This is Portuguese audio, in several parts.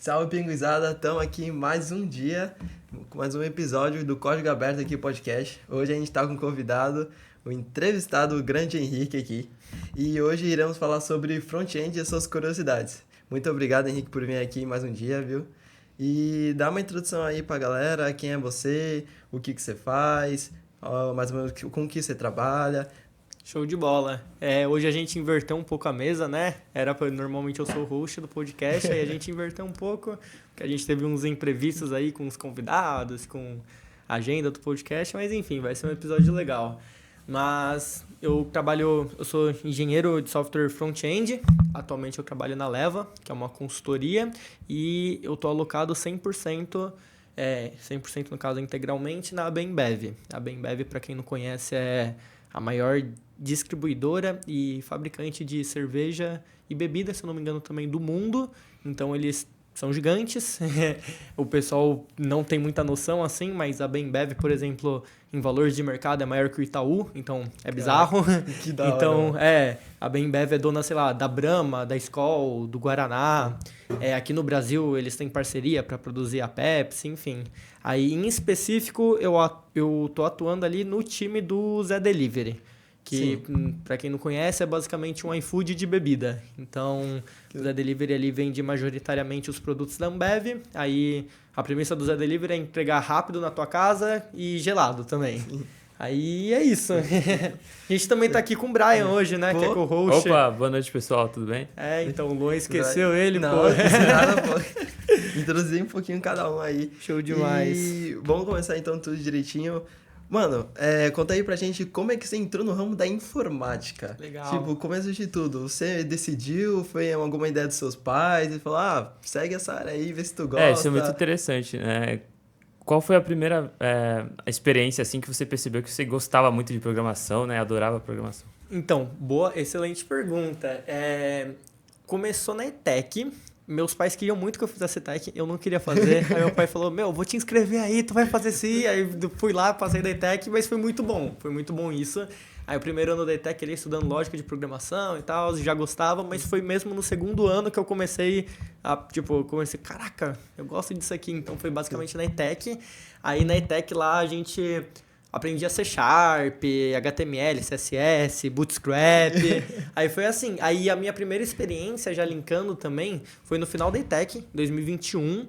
Salve, pinguizada! Estamos aqui em mais um dia, com mais um episódio do Código Aberto aqui podcast. Hoje a gente está com um convidado, o entrevistado, o grande Henrique aqui. E hoje iremos falar sobre front-end e as suas curiosidades. Muito obrigado, Henrique, por vir aqui mais um dia, viu? E dá uma introdução aí pra galera, quem é você, o que você faz, mais ou menos com o que você trabalha. Show de bola. Hoje a gente inverteu um pouco a mesa, né? Normalmente eu sou o host do podcast, aí a gente inverteu um pouco, porque a gente teve uns imprevistos aí com os convidados, com a agenda do podcast, mas enfim, vai ser um episódio legal. Mas eu sou engenheiro de software front-end, atualmente eu trabalho na Leva, que é uma consultoria, e eu tô alocado 100%, 100% no caso integralmente, na Bembev. A Bembev, para quem não conhece, é a maior distribuidora e fabricante de cerveja e bebida, se eu não me engano, também do mundo. Então, eles são gigantes. O pessoal não tem muita noção assim, mas a Bembev, por exemplo, em valores de mercado é maior que o Itaú, então é bizarro. Que da hora. Então, a Bembev é dona, sei lá, da Brahma, da Skol, do Guaraná. Aqui no Brasil, eles têm parceria para produzir a Pepsi, enfim. Aí, em específico, eu tô atuando ali no time do Zé Delivery, que, para quem não conhece, é basicamente um iFood de bebida. Então, o Zé Delivery ali vende majoritariamente os produtos da Ambev. Aí, a premissa do Zé Delivery é entregar rápido na tua casa e gelado também. Sim. Aí é isso. A gente também tá aqui com o Brian hoje, né? Que é co-host. Opa, boa noite, pessoal, tudo bem? Então o Luan esqueceu ele, não, pô. Não, nada, pô. Introduzir um pouquinho cada um aí. Show demais. E vamos começar então tudo direitinho. Mano, conta aí pra gente como é que você entrou no ramo da informática. Legal. Tipo, começo de tudo. Você decidiu, foi alguma ideia dos seus pais e falou, segue essa área aí, vê se tu gosta. Isso é muito interessante, né? Qual foi a primeira experiência assim que você percebeu que você gostava muito de programação, né? Adorava programação? Então, excelente pergunta. Começou na ETEC. Meus pais queriam muito que eu fizesse ETEC, eu não queria fazer. Aí meu pai falou, vou te inscrever aí, tu vai fazer sim. Aí fui lá, passei da ETEC, mas foi muito bom isso. Aí o primeiro ano da ETEC ele estudando lógica de programação e tal, já gostava, mas foi mesmo no segundo ano que eu comecei caraca, eu gosto disso aqui. Então foi basicamente na ETEC. Aí na ETEC lá a gente aprendia C#, HTML, CSS, Bootstrap. Aí foi assim. Aí a minha primeira experiência, já linkando também, foi no final da ETEC, 2021,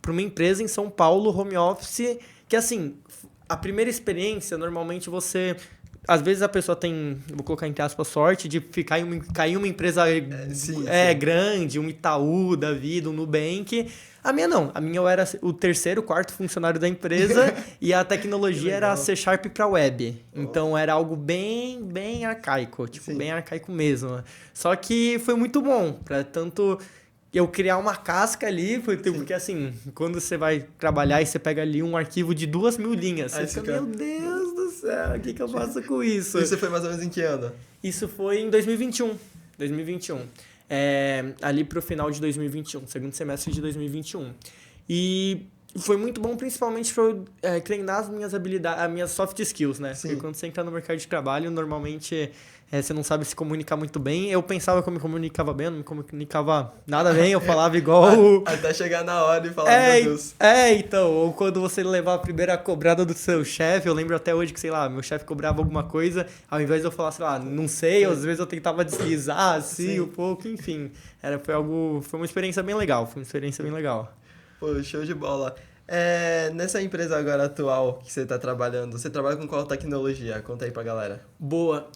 para uma empresa em São Paulo, home office, que assim, a primeira experiência, normalmente você... Às vezes a pessoa tem, vou colocar entre aspas, sorte de cair em uma empresa grande, um Itaú da vida, um Nubank. A minha não. A minha eu era o terceiro, quarto funcionário da empresa e a tecnologia era C# para web. Então era algo bem, bem arcaico, bem arcaico mesmo. Só que foi muito bom para tanto eu criar uma casca ali, porque assim, quando você vai trabalhar e você pega ali um arquivo de 2.000 linhas, você fica, meu Deus do céu, o que eu faço com isso? Isso foi mais ou menos em que ano? Isso foi em 2021. Ali pro final de 2021, segundo semestre de 2021. E foi muito bom, principalmente para eu treinar as minhas habilidades, as minhas soft skills, né? Sim. Porque quando você entra no mercado de trabalho, normalmente você não sabe se comunicar muito bem. Eu pensava que eu me comunicava bem, eu não me comunicava nada bem, eu falava igual... Até chegar na hora e falar, meu Deus. Então, ou quando você levar a primeira cobrada do seu chefe, eu lembro até hoje que, sei lá, meu chefe cobrava alguma coisa, ao invés de eu falar, sei lá, não sei, às vezes eu tentava deslizar assim um pouco, enfim. Foi uma experiência bem legal, Pô, show de bola. Nessa empresa agora atual que você está trabalhando, você trabalha com qual tecnologia? Conta aí pra galera. Boa.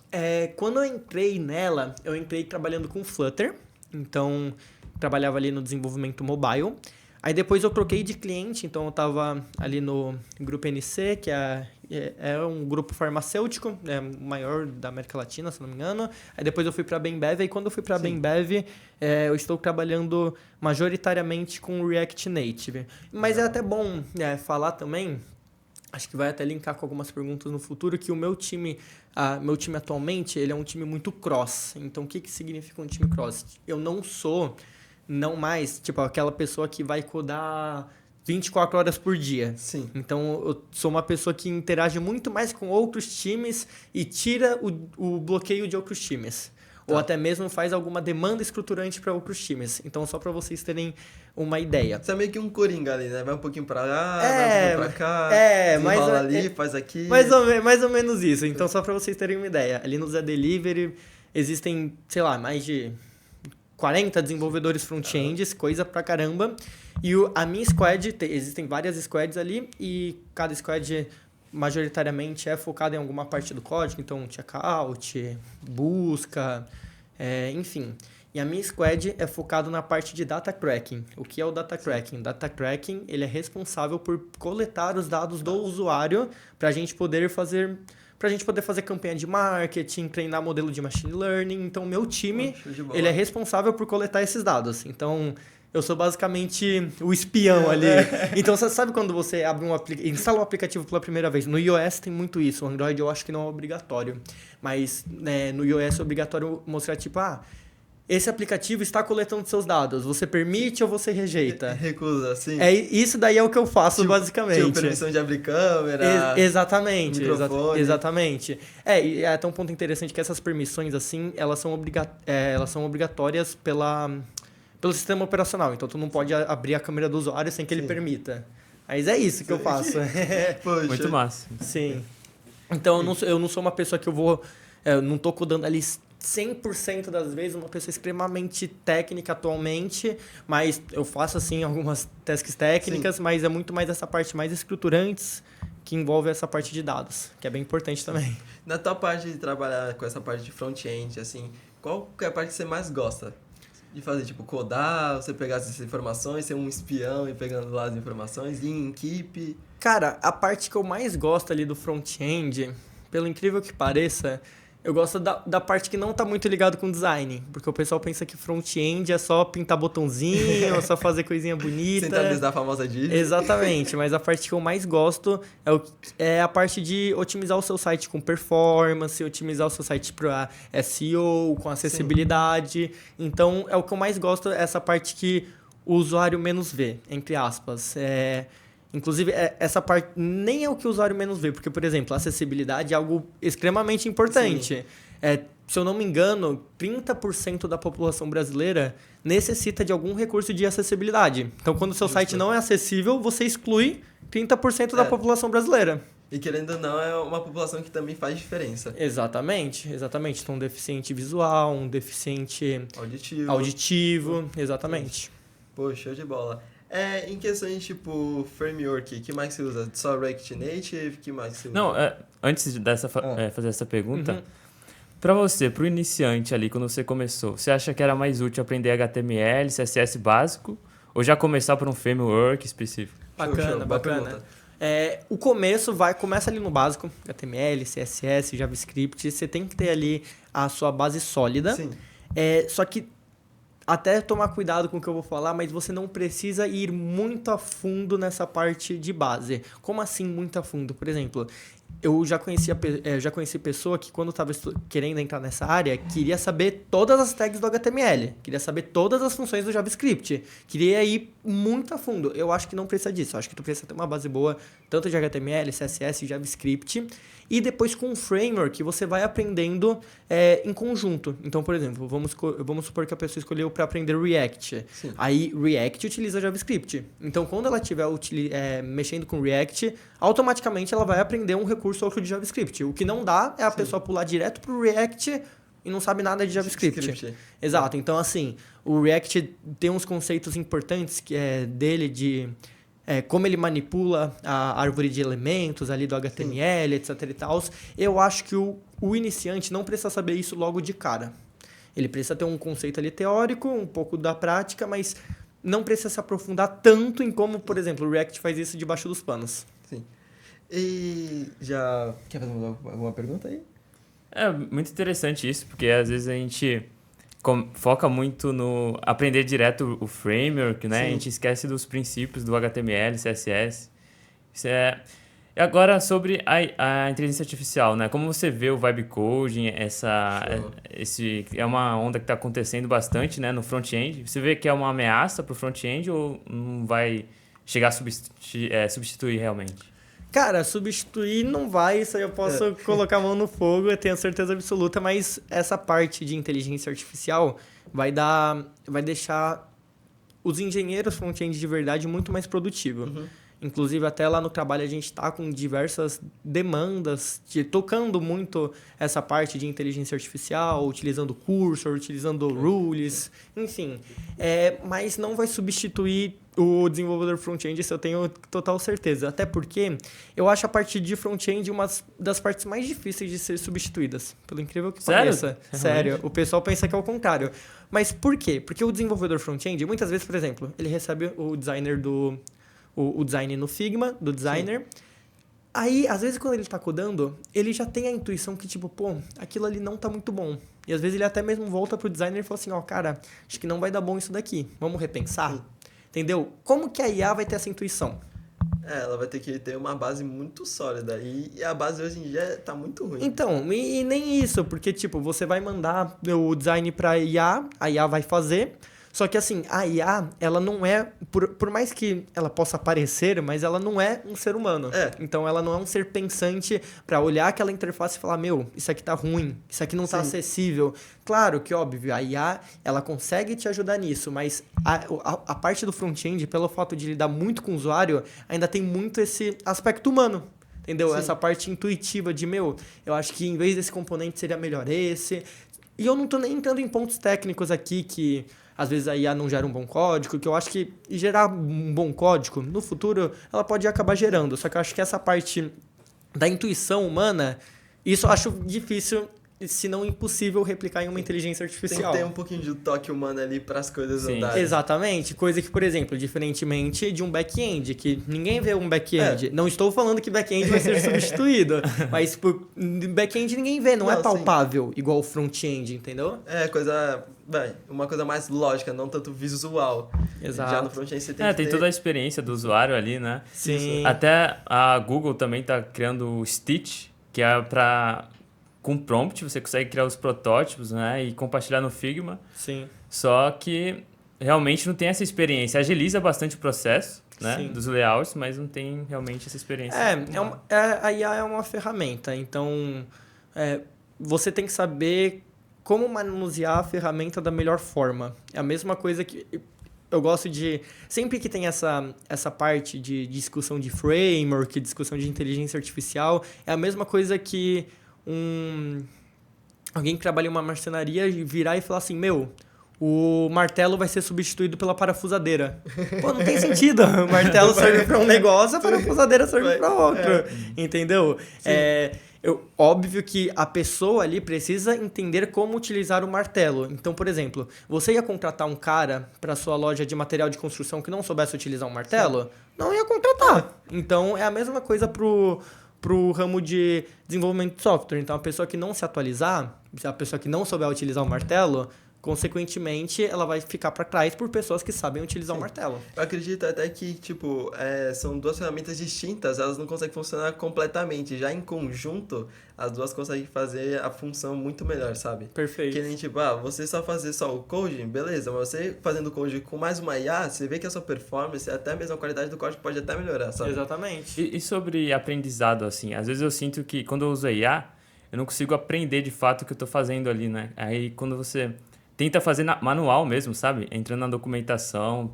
Quando eu entrei nela, eu entrei trabalhando com Flutter. Então, trabalhava ali no desenvolvimento mobile. Aí depois eu troquei de cliente, então eu estava ali no Grupo NC, que é um grupo farmacêutico, o maior da América Latina, se não me engano. Aí depois eu fui para a Bembev, e quando eu fui para a Bembev, eu estou trabalhando majoritariamente com React Native. Mas é até bom falar também, acho que vai até linkar com algumas perguntas no futuro, que o meu time atualmente, ele é um time muito cross. Então, o que significa um time cross? Eu não mais, aquela pessoa que vai codar 24 horas por dia. Sim. Então, eu sou uma pessoa que interage muito mais com outros times e tira o bloqueio de outros times. ou até mesmo faz alguma demanda estruturante para outros times. Então, só para vocês terem uma ideia. Você é meio que um coringa ali, né? Vai um pouquinho pra lá, vai um pouquinho pra cá, mas enrola ali, faz aqui. Mais ou menos isso. Então, só para vocês terem uma ideia. Ali no Zé Delivery existem, sei lá, mais de 40 desenvolvedores front-ends, coisa pra caramba. E a minha squad, existem várias squads ali, e cada squad majoritariamente é focada em alguma parte do código, então checkout, busca, enfim. E a minha squad é focado na parte de data cracking. O que é o data cracking? Data cracking, ele é responsável por coletar os dados do usuário para a gente poder fazer campanha de marketing, treinar modelo de machine learning. Então, meu time, ele é responsável por coletar esses dados. Então, eu sou basicamente o espião ali. Então, você sabe quando você abre instala um aplicativo pela primeira vez? No iOS tem muito isso. O Android eu acho que não é obrigatório. Mas no iOS é obrigatório mostrar, tipo, esse aplicativo está coletando seus dados. Você permite ou você rejeita? Recusa, sim. Isso daí é o que eu faço, basicamente. Tipo, permissão de abrir câmera. Exatamente. Microfone. Exatamente. E é até um ponto interessante que essas permissões, assim, elas são obrigatórias pelo sistema operacional. Então, tu não pode abrir a câmera do usuário sem que ele permita. Mas é isso que eu faço. Poxa. Muito massa. Sim. Então, eu não sou uma pessoa que eu não tô codando ali 100% das vezes, uma pessoa extremamente técnica atualmente, mas eu faço, assim, algumas tasks técnicas, mas é muito mais essa parte mais estruturantes que envolve essa parte de dados, que é bem importante também. Na tua parte de trabalhar com essa parte de front-end, assim, qual que é a parte que você mais gosta? De fazer, tipo, codar, você pegar essas informações, ser um espião e pegando lá as informações, ir em equipe? Cara, a parte que eu mais gosto ali do front-end, pelo incrível que pareça, eu gosto da parte que não tá muito ligado com design, porque o pessoal pensa que front-end é só pintar botãozinho, só fazer coisinha bonita. Centralizar a famosa div. Exatamente, mas a parte que eu mais gosto é a parte de otimizar o seu site com performance, otimizar o seu site para SEO, com acessibilidade. Sim. Então, é o que eu mais gosto, essa parte que o usuário menos vê, entre aspas. Inclusive, essa parte nem é o que o usuário menos vê, porque, por exemplo, a acessibilidade é algo extremamente importante. Se eu não me engano, 30% da população brasileira necessita de algum recurso de acessibilidade. Então, quando o seu site não é acessível, você exclui 30% da população brasileira. E querendo ou não, é uma população que também faz diferença. Exatamente. Então, um deficiente visual, um deficiente auditivo, exatamente. Pô, show de bola. Em questões tipo framework, que mais você usa? Só React Native? Que mais você usa? Não, antes de fazer essa pergunta, para você, para o iniciante ali, quando você começou, você acha que era mais útil aprender HTML, CSS básico, ou já começar por um framework específico? Bacana. O começa ali no básico, HTML, CSS, JavaScript, você tem que ter ali a sua base sólida. Sim. Só que até tomar cuidado com o que eu vou falar, mas você não precisa ir muito a fundo nessa parte de base. Como assim muito a fundo? Por exemplo, eu já conheci pessoa que quando estava querendo entrar nessa área, queria saber todas as tags do HTML, queria saber todas as funções do JavaScript, queria ir muito a fundo. Eu acho que não precisa disso, eu acho que tu precisa ter uma base boa, tanto de HTML, CSS, JavaScript, e depois com o framework você vai aprendendo em conjunto. Então, por exemplo, vamos supor que a pessoa escolheu para aprender React. Sim. Aí React utiliza JavaScript. Então, quando ela estiver mexendo com React, automaticamente ela vai aprender um recurso ou outro de JavaScript. O que não dá é a pessoa pular direto para o React e não sabe nada de JavaScript. Exato. Então, assim, o React tem uns conceitos importantes que é dele de como ele manipula a árvore de elementos ali do HTML, etc e tal. Eu acho que o iniciante não precisa saber isso logo de cara. Ele precisa ter um conceito ali teórico, um pouco da prática, mas não precisa se aprofundar tanto em como, por exemplo, o React faz isso debaixo dos panos. Sim. E já... Quer fazer alguma pergunta aí? É muito interessante isso, porque às vezes a gente foca muito no aprender direto o framework, né? Sim. A gente esquece dos princípios do HTML, CSS. E agora sobre a inteligência artificial, né? Como você vê o vibe coding, é uma onda que está acontecendo bastante, né, no front-end. Você vê que é uma ameaça para o front-end ou não vai chegar a substituir realmente? Cara, substituir não vai, isso aí eu posso colocar a mão no fogo, eu tenho certeza absoluta, mas essa parte de inteligência artificial vai deixar os engenheiros front-end de verdade muito mais produtivos. Inclusive, até lá no trabalho a gente está com diversas demandas, tocando muito essa parte de inteligência artificial, utilizando cursor, utilizando rules, enfim. Mas não vai substituir o desenvolvedor front-end, isso eu tenho total certeza. Até porque eu acho a parte de front-end uma das partes mais difíceis de ser substituídas. Pelo incrível que pareça. Sério. O pessoal pensa que é o contrário. Mas por quê? Porque o desenvolvedor front-end, muitas vezes, por exemplo, ele recebe o designer o design no Figma, do designer. Sim. Aí, às vezes, quando ele tá codando, ele já tem a intuição que, tipo, pô, aquilo ali não tá muito bom. E às vezes ele até mesmo volta pro designer e fala assim, ó, cara, acho que não vai dar bom isso daqui. Vamos repensar? Sim. Entendeu? Como que a IA vai ter essa intuição? Ela vai ter que ter uma base muito sólida. E a base hoje em dia tá muito ruim. Então, e nem isso, porque, tipo, você vai mandar o design pra IA, a IA vai fazer. Só que, assim, a IA, ela não é... Por mais que ela possa parecer, mas ela não é um ser humano. Então, ela não é um ser pensante para olhar aquela interface e falar, meu, isso aqui tá ruim, isso aqui não tá acessível. Claro que, óbvio, a IA, ela consegue te ajudar nisso, mas a parte do front-end, pelo fato de lidar muito com o usuário, ainda tem muito esse aspecto humano. Entendeu? Sim. Essa parte intuitiva de, meu, eu acho que em vez desse componente seria melhor esse. E eu não tô nem entrando em pontos técnicos aqui que... Às vezes a IA não gera um bom código, que eu acho que gerar um bom código, no futuro, ela pode acabar gerando. Só que eu acho que essa parte da intuição humana, isso eu acho difícil, se não impossível, replicar em uma inteligência artificial. Tem que ter um pouquinho de toque humano ali para as coisas andarem. Exatamente. Coisa que, por exemplo, diferentemente de um back-end, que ninguém vê um back-end. Não estou falando que back-end vai ser substituído, mas por back-end ninguém vê, não é palpável, igual o front-end, entendeu? Uma coisa mais lógica, não tanto visual. Exato. Já no front-end você tem tem toda a experiência do usuário ali, né? Sim. Até a Google também tá criando o Stitch, que é para... Com prompt, você consegue criar os protótipos, né? E compartilhar no Figma. Sim. Só que realmente não tem essa experiência. Agiliza bastante o processo, né? Sim. Dos layouts, mas não tem realmente essa experiência. A IA é uma ferramenta. Então, você tem que saber como manusear a ferramenta da melhor forma. É a mesma coisa que... Eu gosto de... Sempre que tem essa parte de discussão de framework, discussão de inteligência artificial, é a mesma coisa que... alguém que trabalha em uma marcenaria virar e falar assim, meu, o martelo vai ser substituído pela parafusadeira. Pô, não tem sentido. O martelo serve para um negócio, a parafusadeira serve para outro. Entendeu? Óbvio que a pessoa ali precisa entender como utilizar o martelo. Então, por exemplo, você ia contratar um cara para sua loja de material de construção que não soubesse utilizar um martelo? Sim. Não ia contratar. Então, é a mesma coisa pro ramo de desenvolvimento de software. Então, a pessoa que não se atualizar, a pessoa que não souber utilizar o martelo, consequentemente, ela vai ficar para trás por pessoas que sabem utilizar o martelo. Eu acredito até que, são duas ferramentas distintas, elas não conseguem funcionar completamente. Já em conjunto, as duas conseguem fazer a função muito melhor, sabe? Perfeito. Que nem, você só fazer só o code, beleza, mas você fazendo o code com mais uma IA, você vê que a sua performance, até mesmo a qualidade do código pode até melhorar, sabe? Exatamente. E sobre aprendizado, assim, às vezes eu sinto que quando eu uso a IA, eu não consigo aprender de fato o que eu tô fazendo ali, né? Aí quando você... Tenta fazer manual mesmo, sabe? Entrando na documentação.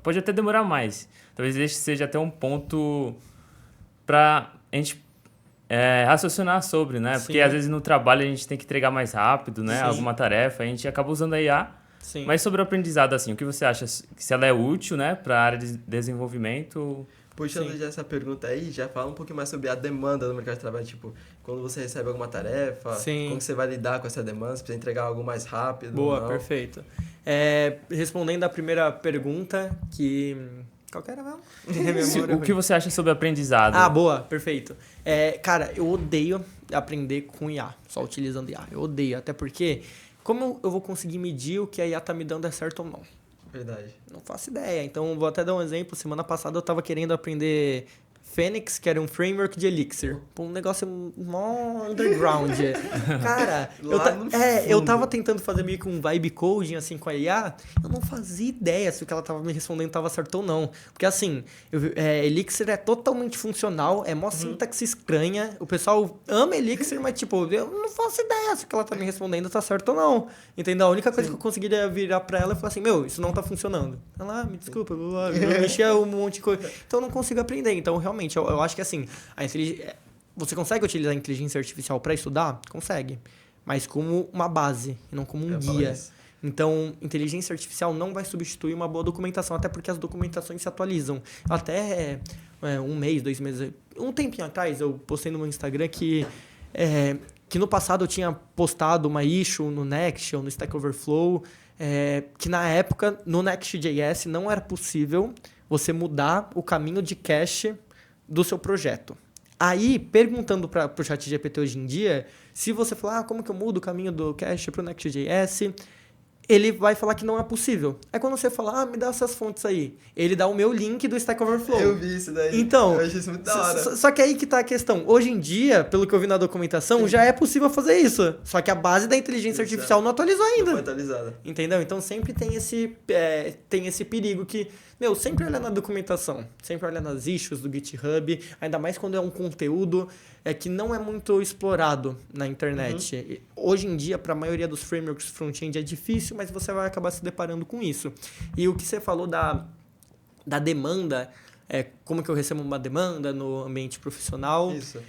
Pode até demorar mais. Talvez esse seja até um ponto para a gente raciocinar sobre, né? Sim. Porque às vezes no trabalho a gente tem que entregar mais rápido, né? Sim. Alguma tarefa. A gente acaba usando a IA. Sim. Mas sobre o aprendizado, assim, o que você acha? Se ela é útil, né? Para a área de desenvolvimento... Puxando já essa pergunta aí, já fala um pouquinho mais sobre a demanda no mercado de trabalho. Quando você recebe alguma tarefa, como você vai lidar com essa demanda, se precisa entregar algo mais rápido. Boa, perfeito. Respondendo a primeira pergunta, que... Qual que era mesmo? O que você acha sobre aprendizado? Boa, perfeito. Cara, eu odeio aprender com IA, só utilizando IA. Eu odeio, até porque como eu vou conseguir medir o que a IA tá me dando é certo ou não? Verdade. Não faço ideia. Então, vou até dar um exemplo. Semana passada eu estava querendo aprender Phoenix, que era um framework de Elixir. Pô, um negócio mó underground. Cara, eu tava tentando fazer meio que um vibe coding, assim, com a IA. Eu não fazia ideia se o que ela tava me respondendo tava certo ou não. Porque, assim, Elixir é totalmente funcional, é mó sintaxe estranha. O pessoal ama Elixir, mas, tipo, eu não faço ideia se o que ela tá me respondendo tá certo ou não. Entendeu? A única coisa que eu conseguiria virar pra ela e falar assim, isso não tá funcionando. Ela, me desculpa, eu mexia um monte de coisa. Então, eu não consigo aprender. Então, realmente, eu acho que, assim, você consegue utilizar a inteligência artificial para estudar? Consegue. Mas como uma base, e não como um guia. Então, inteligência artificial não vai substituir uma boa documentação, até porque as documentações se atualizam. Até um mês, 2 meses... Um tempinho atrás, eu postei no meu Instagram que no passado eu tinha postado uma issue no Next ou no Stack Overflow, que na época, no Next.js, não era possível você mudar o caminho de cache do seu projeto. Aí, perguntando para o ChatGPT hoje em dia, se você falar, como que eu mudo o caminho do cache para o Next.js, ele vai falar que não é possível. Aí quando você fala, me dá essas fontes aí, ele dá o meu link do Stack Overflow. Eu vi isso daí. Então, eu achei isso muito da hora. Só que aí que tá a questão. Hoje em dia, pelo que eu vi na documentação, já é possível fazer isso. Só que a base da inteligência artificial não atualizou ainda. Não foi atualizada. Entendeu? Então sempre tem esse perigo que... sempre olha na documentação, sempre olha nas issues do GitHub, ainda mais quando é um conteúdo que não é muito explorado na internet. Hoje em dia, para a maioria dos frameworks front-end é difícil, mas você vai acabar se deparando com isso. E o que você falou da demanda, como que eu recebo uma demanda no ambiente profissional. Isso.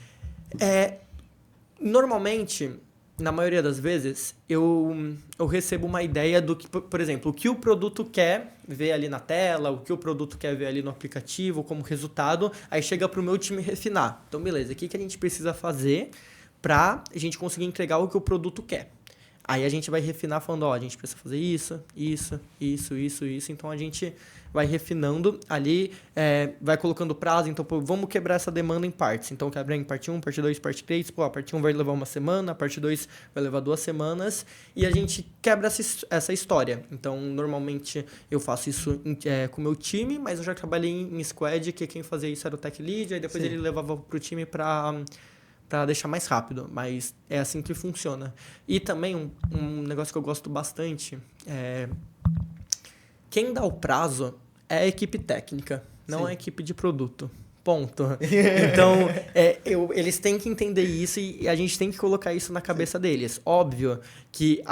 Normalmente, na maioria das vezes, eu recebo uma ideia do que, por exemplo, o que o produto quer ver ali na tela, o que o produto quer ver ali no aplicativo como resultado, aí chega para o meu time refinar. Então, beleza, o que a gente precisa fazer para a gente conseguir entregar o que o produto quer? Aí a gente vai refinar falando, a gente precisa fazer isso. Então, a gente vai refinando ali, vai colocando prazo. Então, vamos quebrar essa demanda em partes. Então, quebra em parte 1, parte 2, parte 3. A parte 1 vai levar 1 semana, a parte 2 vai levar 2 semanas. E a gente quebra essa história. Então, normalmente, eu faço isso com o meu time, mas eu já trabalhei em squad, que quem fazia isso era o tech lead. Aí depois ele levava para o time para deixar mais rápido, mas é assim que funciona. E também um negócio que eu gosto bastante quem dá o prazo é a equipe técnica, não a equipe de produto. Ponto. Então, eles têm que entender isso e a gente tem que colocar isso na cabeça deles. Óbvio que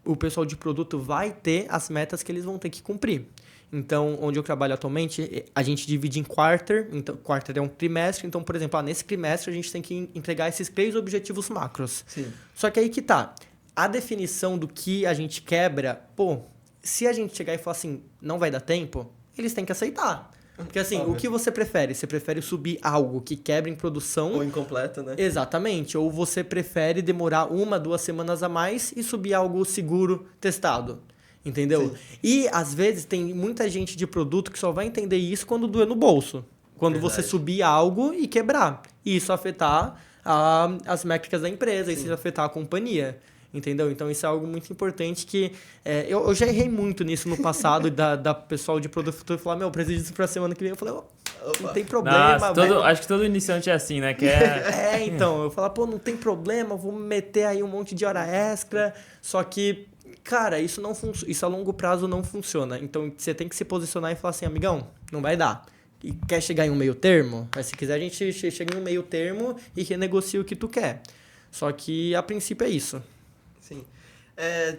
o pessoal de produto vai ter as metas que eles vão ter que cumprir. Então, onde eu trabalho atualmente, a gente divide em quarter. Então, quarter é um trimestre. Então, por exemplo, nesse trimestre a gente tem que entregar esses 3 objetivos macros. Sim. Só que aí que tá. A definição do que a gente quebra, se a gente chegar e falar assim, não vai dar tempo, eles têm que aceitar. Porque assim, o que você prefere? Você prefere subir algo que quebra em produção... Ou incompleto, né? Exatamente. Ou você prefere demorar 1, 2 semanas a mais e subir algo seguro, testado. Entendeu? Sim. E, às vezes, tem muita gente de produto que só vai entender isso quando doer no bolso. Quando você subir algo e quebrar. E isso afetar as métricas da empresa, isso afetar a companhia. Entendeu? Então, isso é algo muito importante que... eu já errei muito nisso no passado, da pessoal de produto futuro falar, eu preciso disso pra semana que vem. Eu falei, não tem problema. Nossa, acho que todo iniciante é assim, né? Então, eu falo, não tem problema, vou meter aí um monte de hora extra, só que... Cara, isso a longo prazo não funciona. Então, você tem que se posicionar e falar assim, amigão, não vai dar. E quer chegar em um meio termo? Mas se quiser, a gente chega em um meio termo e renegocia o que tu quer. Só que, a princípio, é isso. Sim.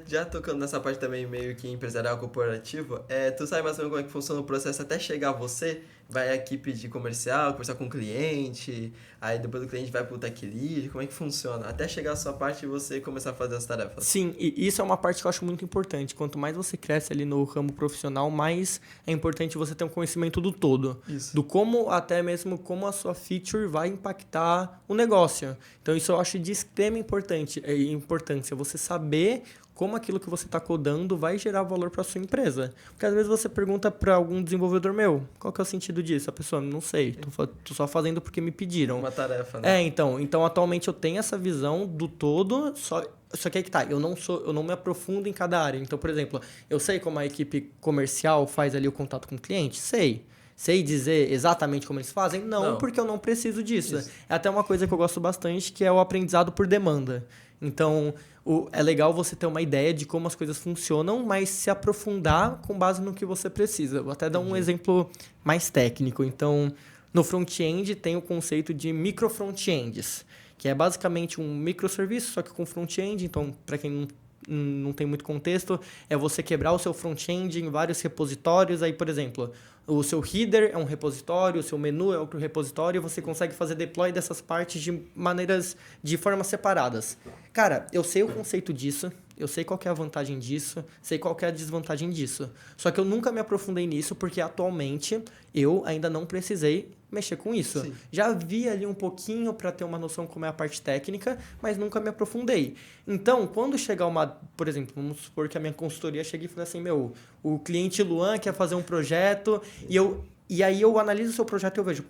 Já tocando nessa parte também meio que empresarial corporativo, tu sabe mais ou menos como é que funciona o processo até chegar a você? Vai a equipe de comercial, conversar com o cliente, aí depois do cliente vai pro tech lead, como é que funciona? Até chegar a sua parte e você começar a fazer as tarefas. Sim, e isso é uma parte que eu acho muito importante. Quanto mais você cresce ali no ramo profissional, mais é importante você ter um conhecimento do todo. Isso. Do como, até mesmo como a sua feature vai impactar o negócio. Então isso eu acho de extrema importância. Você saber como aquilo que você está codando vai gerar valor para a sua empresa. Porque às vezes você pergunta para algum desenvolvedor qual que é o sentido disso? A pessoa, não sei, tô só fazendo porque me pediram. Uma tarefa, né? Então atualmente eu tenho essa visão do todo, só que aí que tá, eu não me aprofundo em cada área. Então, por exemplo, eu sei como a equipe comercial faz ali o contato com o cliente? Sei. sei dizer exatamente como eles fazem? Não, Não. porque eu não preciso disso. Isso. É até uma coisa que eu gosto bastante, que é o aprendizado por demanda. Então, é legal você ter uma ideia de como as coisas funcionam, mas se aprofundar com base no que você precisa. Vou até dar um exemplo mais técnico. Então, no front-end tem o conceito de micro-front-ends, que é basicamente um microserviço, só que com front-end. Então, para quem não tem muito contexto, é você quebrar o seu front-end em vários repositórios. Aí, por exemplo, o seu header é um repositório, o seu menu é outro repositório, e você consegue fazer deploy dessas partes de formas separadas. Cara, eu sei o conceito disso, eu sei qual que é a vantagem disso, sei qual que é a desvantagem disso. Só que eu nunca me aprofundei nisso porque atualmente eu ainda não precisei mexer com isso. Sim. Já vi ali um pouquinho para ter uma noção como é a parte técnica, mas nunca me aprofundei. Então, quando chegar por exemplo, vamos supor que a minha consultoria chegue e fale assim, o cliente Luan quer fazer um projeto e aí eu analiso o seu projeto e eu vejo,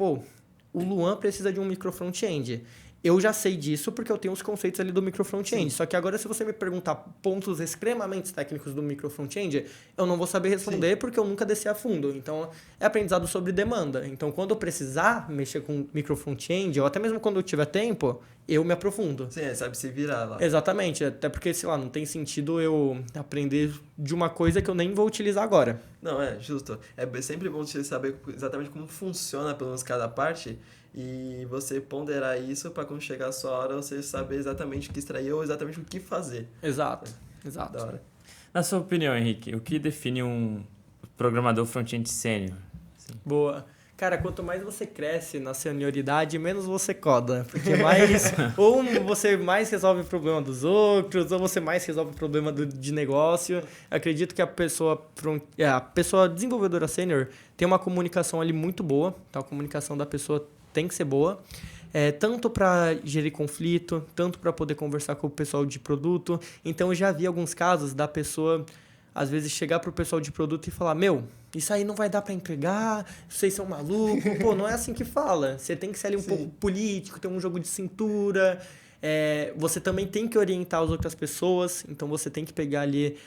o Luan precisa de um micro front-end. Eu já sei disso porque eu tenho os conceitos ali do micro front-end. Só que agora, se você me perguntar pontos extremamente técnicos do micro front-end, eu não vou saber responder porque eu nunca desci a fundo. Então, é aprendizado sobre demanda. Então, quando eu precisar mexer com micro front-end, ou até mesmo quando eu tiver tempo, eu me aprofundo. Sim, sabe se virar lá. Exatamente. Até porque, sei lá, não tem sentido eu aprender de uma coisa que eu nem vou utilizar agora. Não, justo. É sempre bom você saber exatamente como funciona, pelo menos, cada parte, e você ponderar isso para quando chegar a sua hora, você saber exatamente o que extrair ou exatamente o que fazer. Exato. Da hora. Na sua opinião, Henrique, o que define um programador front-end sênior? Boa. Cara, quanto mais você cresce na senioridade, menos você coda. Porque ou você mais resolve o problema dos outros, ou você mais resolve o problema de negócio. Acredito que a pessoa desenvolvedora sênior tem uma comunicação ali muito boa. Então, a comunicação da pessoa tem que ser boa. Tanto para gerir conflito, tanto para poder conversar com o pessoal de produto. Então, eu já vi alguns casos da pessoa, às vezes, chegar pro pessoal de produto e falar, isso aí não vai dar para entregar, vocês são malucos. Não é assim que fala. Você tem que ser ali um pouco político, ter um jogo de cintura. Você também tem que orientar as outras pessoas. Então, você tem que pegar ali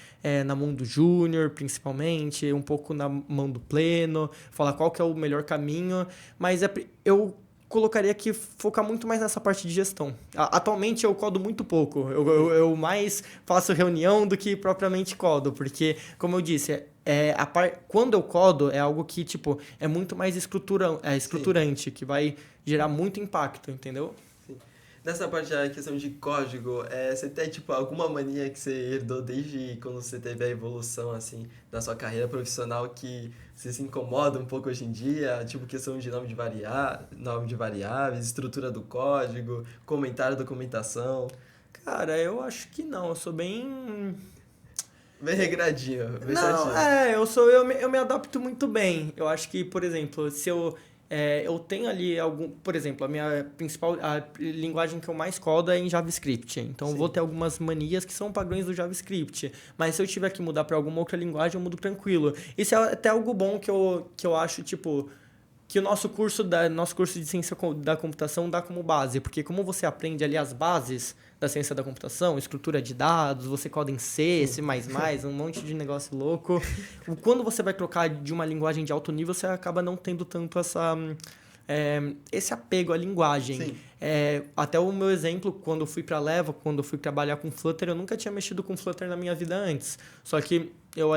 na mão do júnior, principalmente, um pouco na mão do pleno, falar qual que é o melhor caminho. Mas eu colocaria que focar muito mais nessa parte de gestão. Atualmente eu codo muito pouco. Eu mais faço reunião do que propriamente codo, porque, como eu disse, quando eu codo é algo que é muito mais estruturante, que vai gerar muito impacto, entendeu? Sim. Nessa parte da questão de código, você tem alguma mania que você herdou desde quando você teve a evolução assim na sua carreira profissional que você se incomoda um pouco hoje em dia? Questão de nome de variáveis, estrutura do código, comentário, documentação? Cara, eu acho que não. Eu sou bem regradinho, bem certinho. Eu me adapto muito bem. Eu acho que, por exemplo, se eu tenho ali por exemplo, a minha principal linguagem que eu mais codo é em JavaScript. Então, eu vou ter algumas manias que são padrões do JavaScript. Mas se eu tiver que mudar para alguma outra linguagem, eu mudo tranquilo. Isso é até algo bom que eu acho, que o nosso curso de ciência da computação dá como base. Porque como você aprende ali as bases da ciência da computação, estrutura de dados, você coda em C, C++, um monte de negócio louco. Quando você vai trocar de uma linguagem de alto nível, você acaba não tendo tanto esse apego à linguagem. Até o meu exemplo, quando eu fui para a Leva, quando eu fui trabalhar com Flutter, eu nunca tinha mexido com Flutter na minha vida antes. Só que eu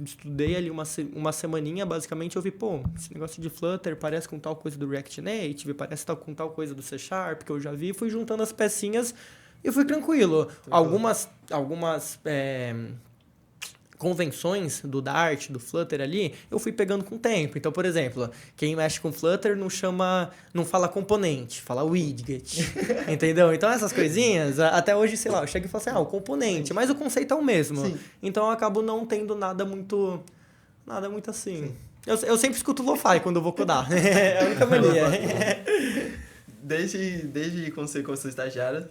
estudei ali uma semaninha, basicamente eu vi, esse negócio de Flutter parece com tal coisa do React Native, parece com tal coisa do C#, que eu já vi, fui juntando as pecinhas e fui tranquilo. Algumas convenções do Dart, do Flutter ali, eu fui pegando com o tempo. Então, por exemplo, quem mexe com Flutter não fala componente, fala widget, entendeu? Então, essas coisinhas, até hoje, sei lá, eu chego e falo assim, o componente, mas o conceito é o mesmo. Sim. Então, eu acabo não tendo nada muito assim. Eu sempre escuto lo-fi quando eu vou codar. É a única mania. Desde quando você começou estagiário.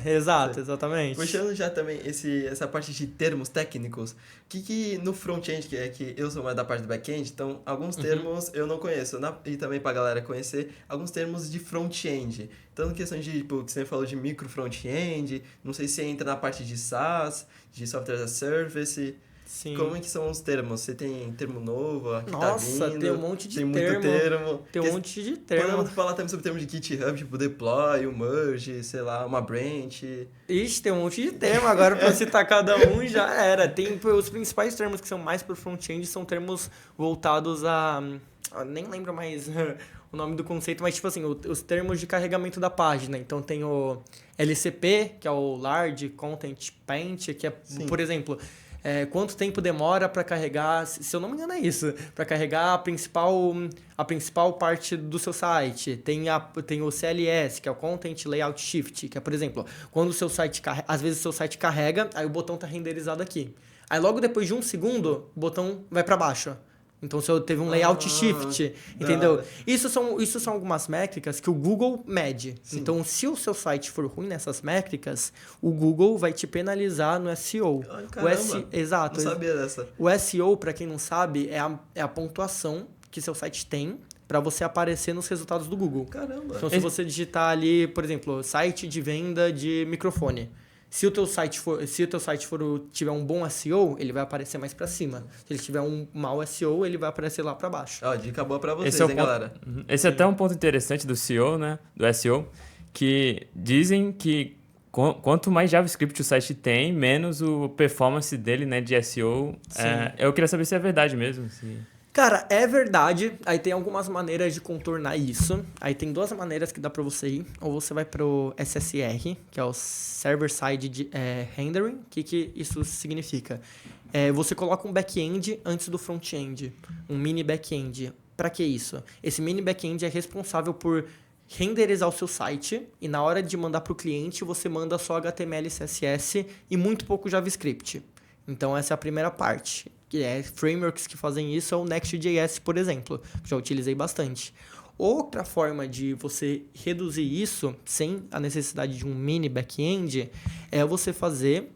Exatamente. Puxando já também essa parte de termos técnicos, que no front-end, que eu sou mais da parte do back-end, então alguns termos eu não conheço, e também pra galera conhecer, alguns termos de front-end. Então, questão de, que você falou de micro front-end, não sei se entra na parte de SaaS, de Software as a Service. Sim. Como que são os termos? Você tem termo novo que Nossa, tá vindo? tem um monte de tem termo. muito termo. Tem um monte de termo. Podemos falar também sobre termos de GitHub, tipo deploy, o merge, sei lá, uma branch. Ixi, tem um monte de termo. Agora, pra citar cada um, já era. Tem os principais termos que são mais pro front-end são termos voltados a... nem lembro mais o nome do conceito, mas tipo assim, os termos de carregamento da página. Então tem o LCP, que é o Large Content Paint, que é, por exemplo... quanto tempo demora para carregar, se eu não me engano é isso, para carregar a principal parte do seu site. Tem o CLS, que é o Content Layout Shift, que é, por exemplo, quando o seu site às vezes o seu site carrega, aí o botão tá renderizado aqui. Aí logo depois de 1 segundo, o botão vai para baixo. Então, se eu teve um layout shift, entendeu? Isso são algumas métricas que o Google mede. Sim. Então, se o seu site for ruim nessas métricas, o Google vai te penalizar no SEO. Caramba, exato. Não sabia dessa. O SEO, para quem não sabe, é a pontuação que seu site tem para você aparecer nos resultados do Google. Caramba. Então, se você digitar ali, por exemplo, site de venda de microfone, se o teu site tiver um bom SEO, ele vai aparecer mais para cima. Se ele tiver um mau SEO, ele vai aparecer lá para baixo. Dica boa para vocês, galera? Esse é até um ponto interessante do SEO, né? Do SEO, que dizem que quanto mais JavaScript o site tem, menos o performance dele, né, de SEO. Eu queria saber se é verdade mesmo. Cara, é verdade. Aí tem algumas maneiras de contornar isso. Aí tem 2 maneiras que dá pra você ir. Ou você vai pro SSR, que é o Server Side Rendering. O que isso significa? Você coloca um back-end antes do front-end. Um mini back-end. Pra que isso? Esse mini back-end é responsável por renderizar o seu site. E na hora de mandar pro cliente, você manda só HTML e CSS e muito pouco JavaScript. Então, essa é a primeira parte. Que frameworks que fazem isso é o Next.js, por exemplo, que já utilizei bastante. Outra forma de você reduzir isso sem a necessidade de um mini back-end é você fazer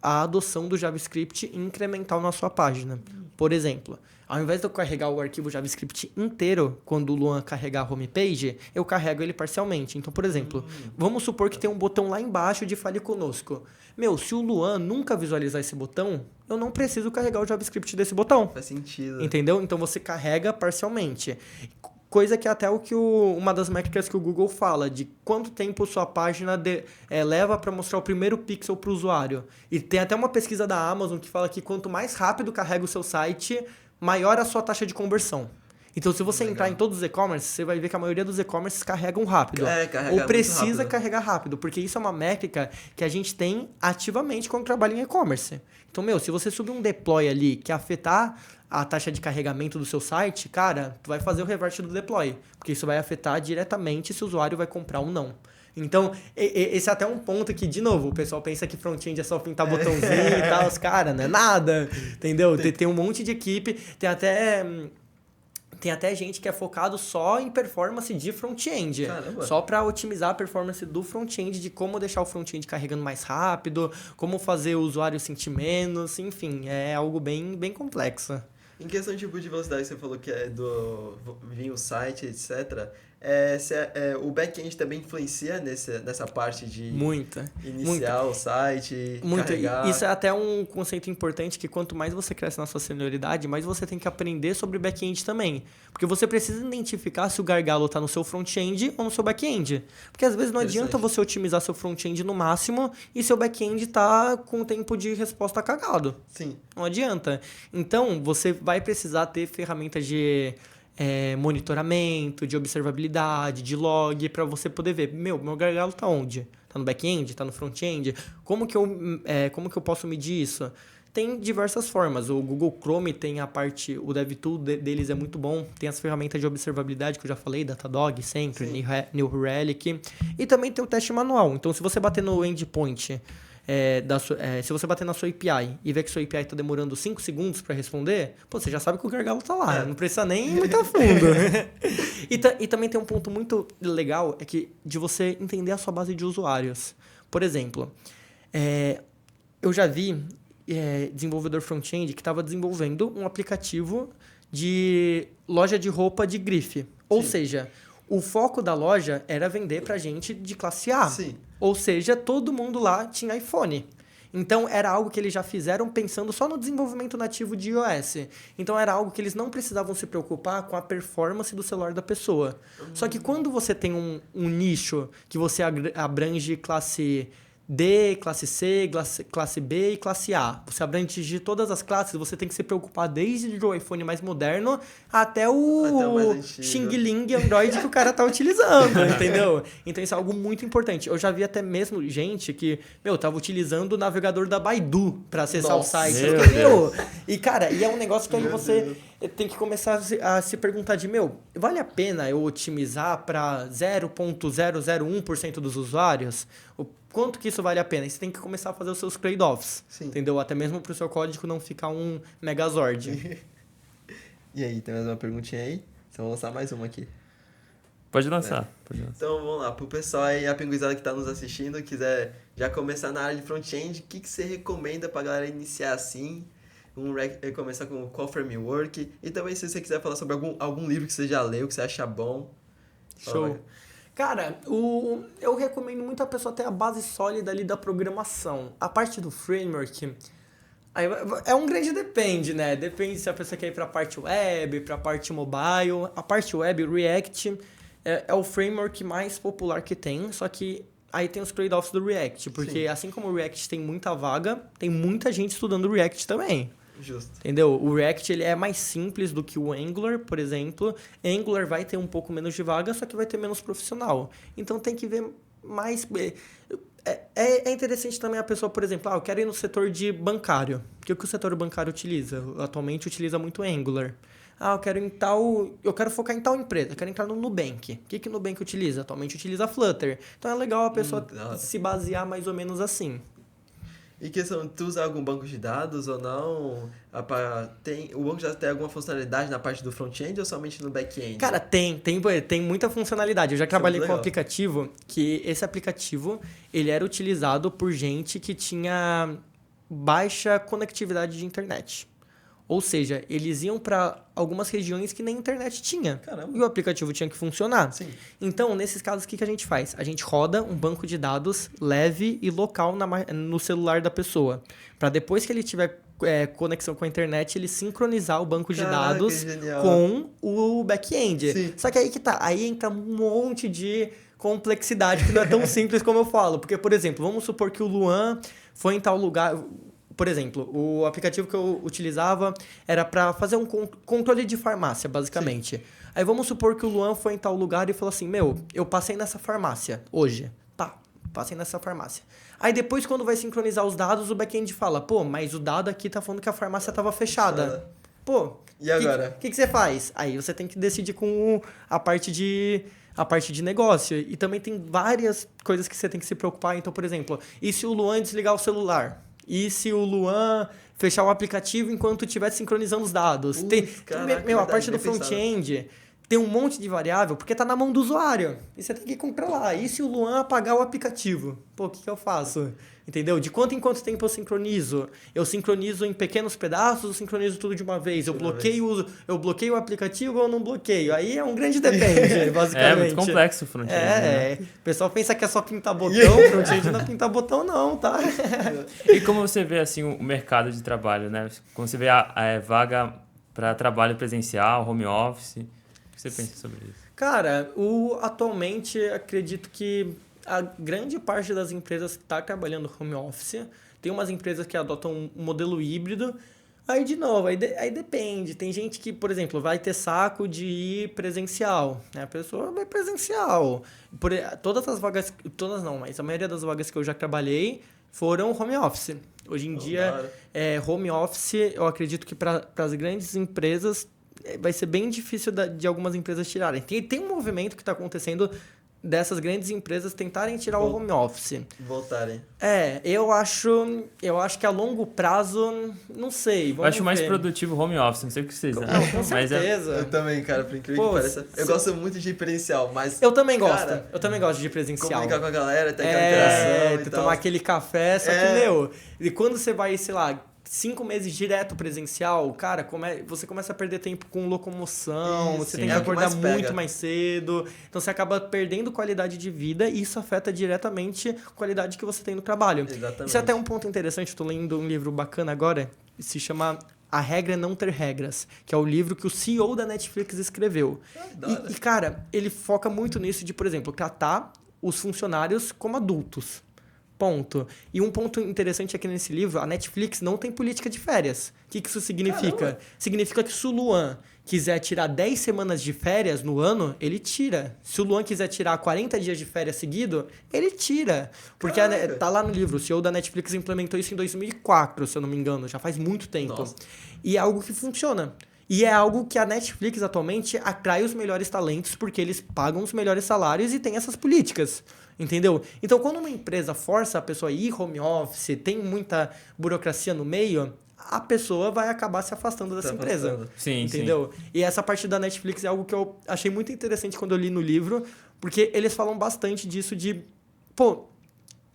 a adoção do JavaScript incremental na sua página. Por exemplo, ao invés de eu carregar o arquivo JavaScript inteiro quando o Luan carregar a homepage, eu carrego ele parcialmente. Então, por exemplo, vamos supor que tem um botão lá embaixo de Fale Conosco. Se o Luan nunca visualizar esse botão, eu não preciso carregar o JavaScript desse botão. Faz sentido. Entendeu? Então, você carrega parcialmente. Coisa que é até uma das métricas que o Google fala, de quanto tempo sua página leva para mostrar o primeiro pixel para o usuário. E tem até uma pesquisa da Amazon que fala que quanto mais rápido carrega o seu site, maior a sua taxa de conversão. Então, se você entrar em todos os e-commerce, você vai ver que a maioria dos e-commerces carregam rápido. Ou precisa carregar rápido, porque isso é uma métrica que a gente tem ativamente quando trabalha em e-commerce. Então, se você subir um deploy ali que afetar a taxa de carregamento do seu site, cara, tu vai fazer o revert do deploy, porque isso vai afetar diretamente se o usuário vai comprar ou não. Então, esse é até um ponto que, de novo, o pessoal pensa que front-end é só pintar botãozinho e tal, os caras, não é nada, entendeu? Tem um monte de equipe, tem até gente que é focado só em performance de front-end. Caramba. Só para otimizar a performance do front-end, de como deixar o front-end carregando mais rápido, como fazer o usuário sentir menos, enfim, é algo bem, bem complexo. Em questão de velocidade, você falou que é do vir o site, etc. O back-end também influencia nessa parte de iniciar o site, carregar. Isso é até um conceito importante, que quanto mais você cresce na sua senioridade, mais você tem que aprender sobre back-end também. Porque você precisa identificar se o gargalo está no seu front-end ou no seu back-end. Porque às vezes não adianta você otimizar seu front-end no máximo e seu back-end está com o tempo de resposta cagado. Sim. Não adianta. Então, você vai precisar ter ferramentas de monitoramento, de observabilidade, de log, para você poder ver, meu gargalo tá onde? Tá no back-end? Tá no front-end? Como que eu posso medir isso? Tem diversas formas. O Google Chrome tem o DevTool deles é muito bom. Tem as ferramentas de observabilidade que eu já falei, Datadog, Sentry, New Relic. E também tem o teste manual. Então, se você bater no endpoint, se você bater na sua API e ver que sua API está demorando 5 segundos para responder, você já sabe que o gargalo está lá. Não precisa nem ir muito a fundo. E também tem um ponto muito legal, de você entender a sua base de usuários. Por exemplo, eu já vi desenvolvedor front-end que estava desenvolvendo um aplicativo de loja de roupa de grife. Ou seja, o foco da loja era vender para gente de classe A. Sim. Ou seja, todo mundo lá tinha iPhone. Então, era algo que eles já fizeram pensando só no desenvolvimento nativo de iOS. Então, era algo que eles não precisavam se preocupar com a performance do celular da pessoa. Só que quando você tem um nicho que você abrange classe D, classe C, classe B e classe A. Você abrange de todas as classes, você tem que se preocupar desde o iPhone mais moderno até o Xing Ling Android que o cara tá utilizando, entendeu? Então isso é algo muito importante. Eu já vi até mesmo gente que, tava utilizando o navegador da Baidu pra acessar o site. E, cara, é um negócio que aí você tem que começar a se perguntar de, vale a pena eu otimizar para 0,001% dos usuários? Quanto que isso vale a pena? E você tem que começar a fazer os seus trade-offs, entendeu? Até mesmo para o seu código não ficar um Megazord. E aí, tem mais uma perguntinha aí? Então, vou lançar mais uma aqui. Pode lançar. Então, vamos lá. Pro pessoal aí, a pinguizada que tá nos assistindo, quiser já começar na área de front-end, o que você recomenda pra galera iniciar assim? Começar com qual framework? E também, se você quiser falar sobre algum livro que você já leu, que você acha bom. Show. Cara, eu recomendo muito a pessoa ter a base sólida ali da programação. A parte do framework é um grande depende, né? Depende se a pessoa quer ir para a parte web, para a parte mobile. A parte web, o React, é o framework mais popular que tem, só que aí tem os trade-offs do React, porque assim como o React tem muita vaga, tem muita gente estudando o React também. Justo. Entendeu? O React ele é mais simples do que o Angular, por exemplo. Angular vai ter um pouco menos de vaga, só que vai ter menos profissional. Então tem que ver mais... É interessante também a pessoa, por exemplo, eu quero ir no setor de bancário. O que o setor bancário utiliza? Atualmente utiliza muito Angular. Eu quero focar em tal empresa, eu quero entrar no Nubank. O que o Nubank utiliza? Atualmente utiliza Flutter. Então é legal a pessoa se basear mais ou menos assim. E questão, tu usa algum banco de dados ou não? O banco já tem alguma funcionalidade na parte do front-end ou somente no back-end? Cara, tem muita funcionalidade. Eu já trabalhei com um aplicativo que esse aplicativo ele era utilizado por gente que tinha baixa conectividade de internet. Ou seja, eles iam para algumas regiões que nem internet tinha. Caramba. E o aplicativo tinha que funcionar. Sim. Então, nesses casos, o que a gente faz? A gente roda um banco de dados leve e local no celular da pessoa. Para depois que ele tiver conexão com a internet, ele sincronizar o banco de dados com o back-end. Sim. Só que aí que tá. Aí entra um monte de complexidade que não é tão simples como eu falo. Porque, por exemplo, vamos supor que o Luan foi em tal lugar... Por exemplo, o aplicativo que eu utilizava era para fazer um controle de farmácia, basicamente. Sim. Aí vamos supor que o Luan foi em tal lugar e falou assim, eu passei nessa farmácia hoje. Passei nessa farmácia. Aí depois, quando vai sincronizar os dados, o back-end fala, mas o dado aqui tá falando que a farmácia estava fechada. E agora? O que você faz? Aí você tem que decidir com a parte de negócio. E também tem várias coisas que você tem que se preocupar. Então, por exemplo, e se o Luan desligar o celular? E se o Luan fechar o aplicativo enquanto estiver sincronizando os dados? A parte do front-end tem um monte de variável porque tá na mão do usuário. E você tem que controlar. E se o Luan apagar o aplicativo? O que eu faço? Entendeu? De quanto em quanto tempo eu sincronizo? Eu sincronizo em pequenos pedaços ou sincronizo tudo de uma vez? Eu bloqueio o aplicativo ou não bloqueio? Aí é um grande depende, basicamente. É muito complexo o front-end. Né? O pessoal pensa que é só pintar botão, front-end não é pintar botão não, tá? E como você vê assim o mercado de trabalho, né? Como você vê a vaga para trabalho presencial, home office, o que você pensa sobre isso? Cara, atualmente acredito que a grande parte das empresas que está trabalhando home office, tem umas empresas que adotam um modelo híbrido. Aí, de novo, aí depende. Tem gente que, por exemplo, vai ter saco de ir presencial. Né? A pessoa vai presencial. Todas as vagas... Todas não, mas a maioria das vagas que eu já trabalhei foram home office. Hoje em dia, home office, eu acredito que para as grandes empresas vai ser bem difícil de algumas empresas tirarem. Tem um movimento que está acontecendo dessas grandes empresas tentarem tirar o home office. Voltarem. Eu acho que a longo prazo, não sei. Eu acho mais produtivo home office, não sei o que vocês acham. Com certeza. Eu também, cara, por incrível que pareça. Eu gosto muito de presencial, mas... Eu também gosto. Eu também gosto de presencial. Comunicar com a galera, ter aquela interação e tal. Tomar aquele café, só que, e quando você vai, sei lá, 5 meses direto presencial, cara, você começa a perder tempo com locomoção, você tem que acordar muito mais cedo, então você acaba perdendo qualidade de vida e isso afeta diretamente a qualidade que você tem no trabalho. Exatamente. Isso é até um ponto interessante, eu tô lendo um livro bacana agora, se chama A Regra é Não Ter Regras, que é o livro que o CEO da Netflix escreveu. E, cara, ele foca muito nisso de, por exemplo, tratar os funcionários como adultos. Ponto. E um ponto interessante é que nesse livro, a Netflix não tem política de férias. O que isso significa? Caramba. Significa que se o Luan quiser tirar 10 semanas de férias no ano, ele tira. Se o Luan quiser tirar 40 dias de férias seguido, ele tira. Porque tá lá no livro, o CEO da Netflix implementou isso em 2004, se eu não me engano. Já faz muito tempo. Nossa. E é algo que funciona. E é algo que a Netflix atualmente atrai os melhores talentos porque eles pagam os melhores salários e tem essas políticas. Entendeu? Então, quando uma empresa força a pessoa a ir home office, tem muita burocracia no meio, a pessoa vai acabar se afastando dessa empresa. Sim, entendeu? Sim. E essa parte da Netflix é algo que eu achei muito interessante quando eu li no livro, porque eles falam bastante disso de, pô,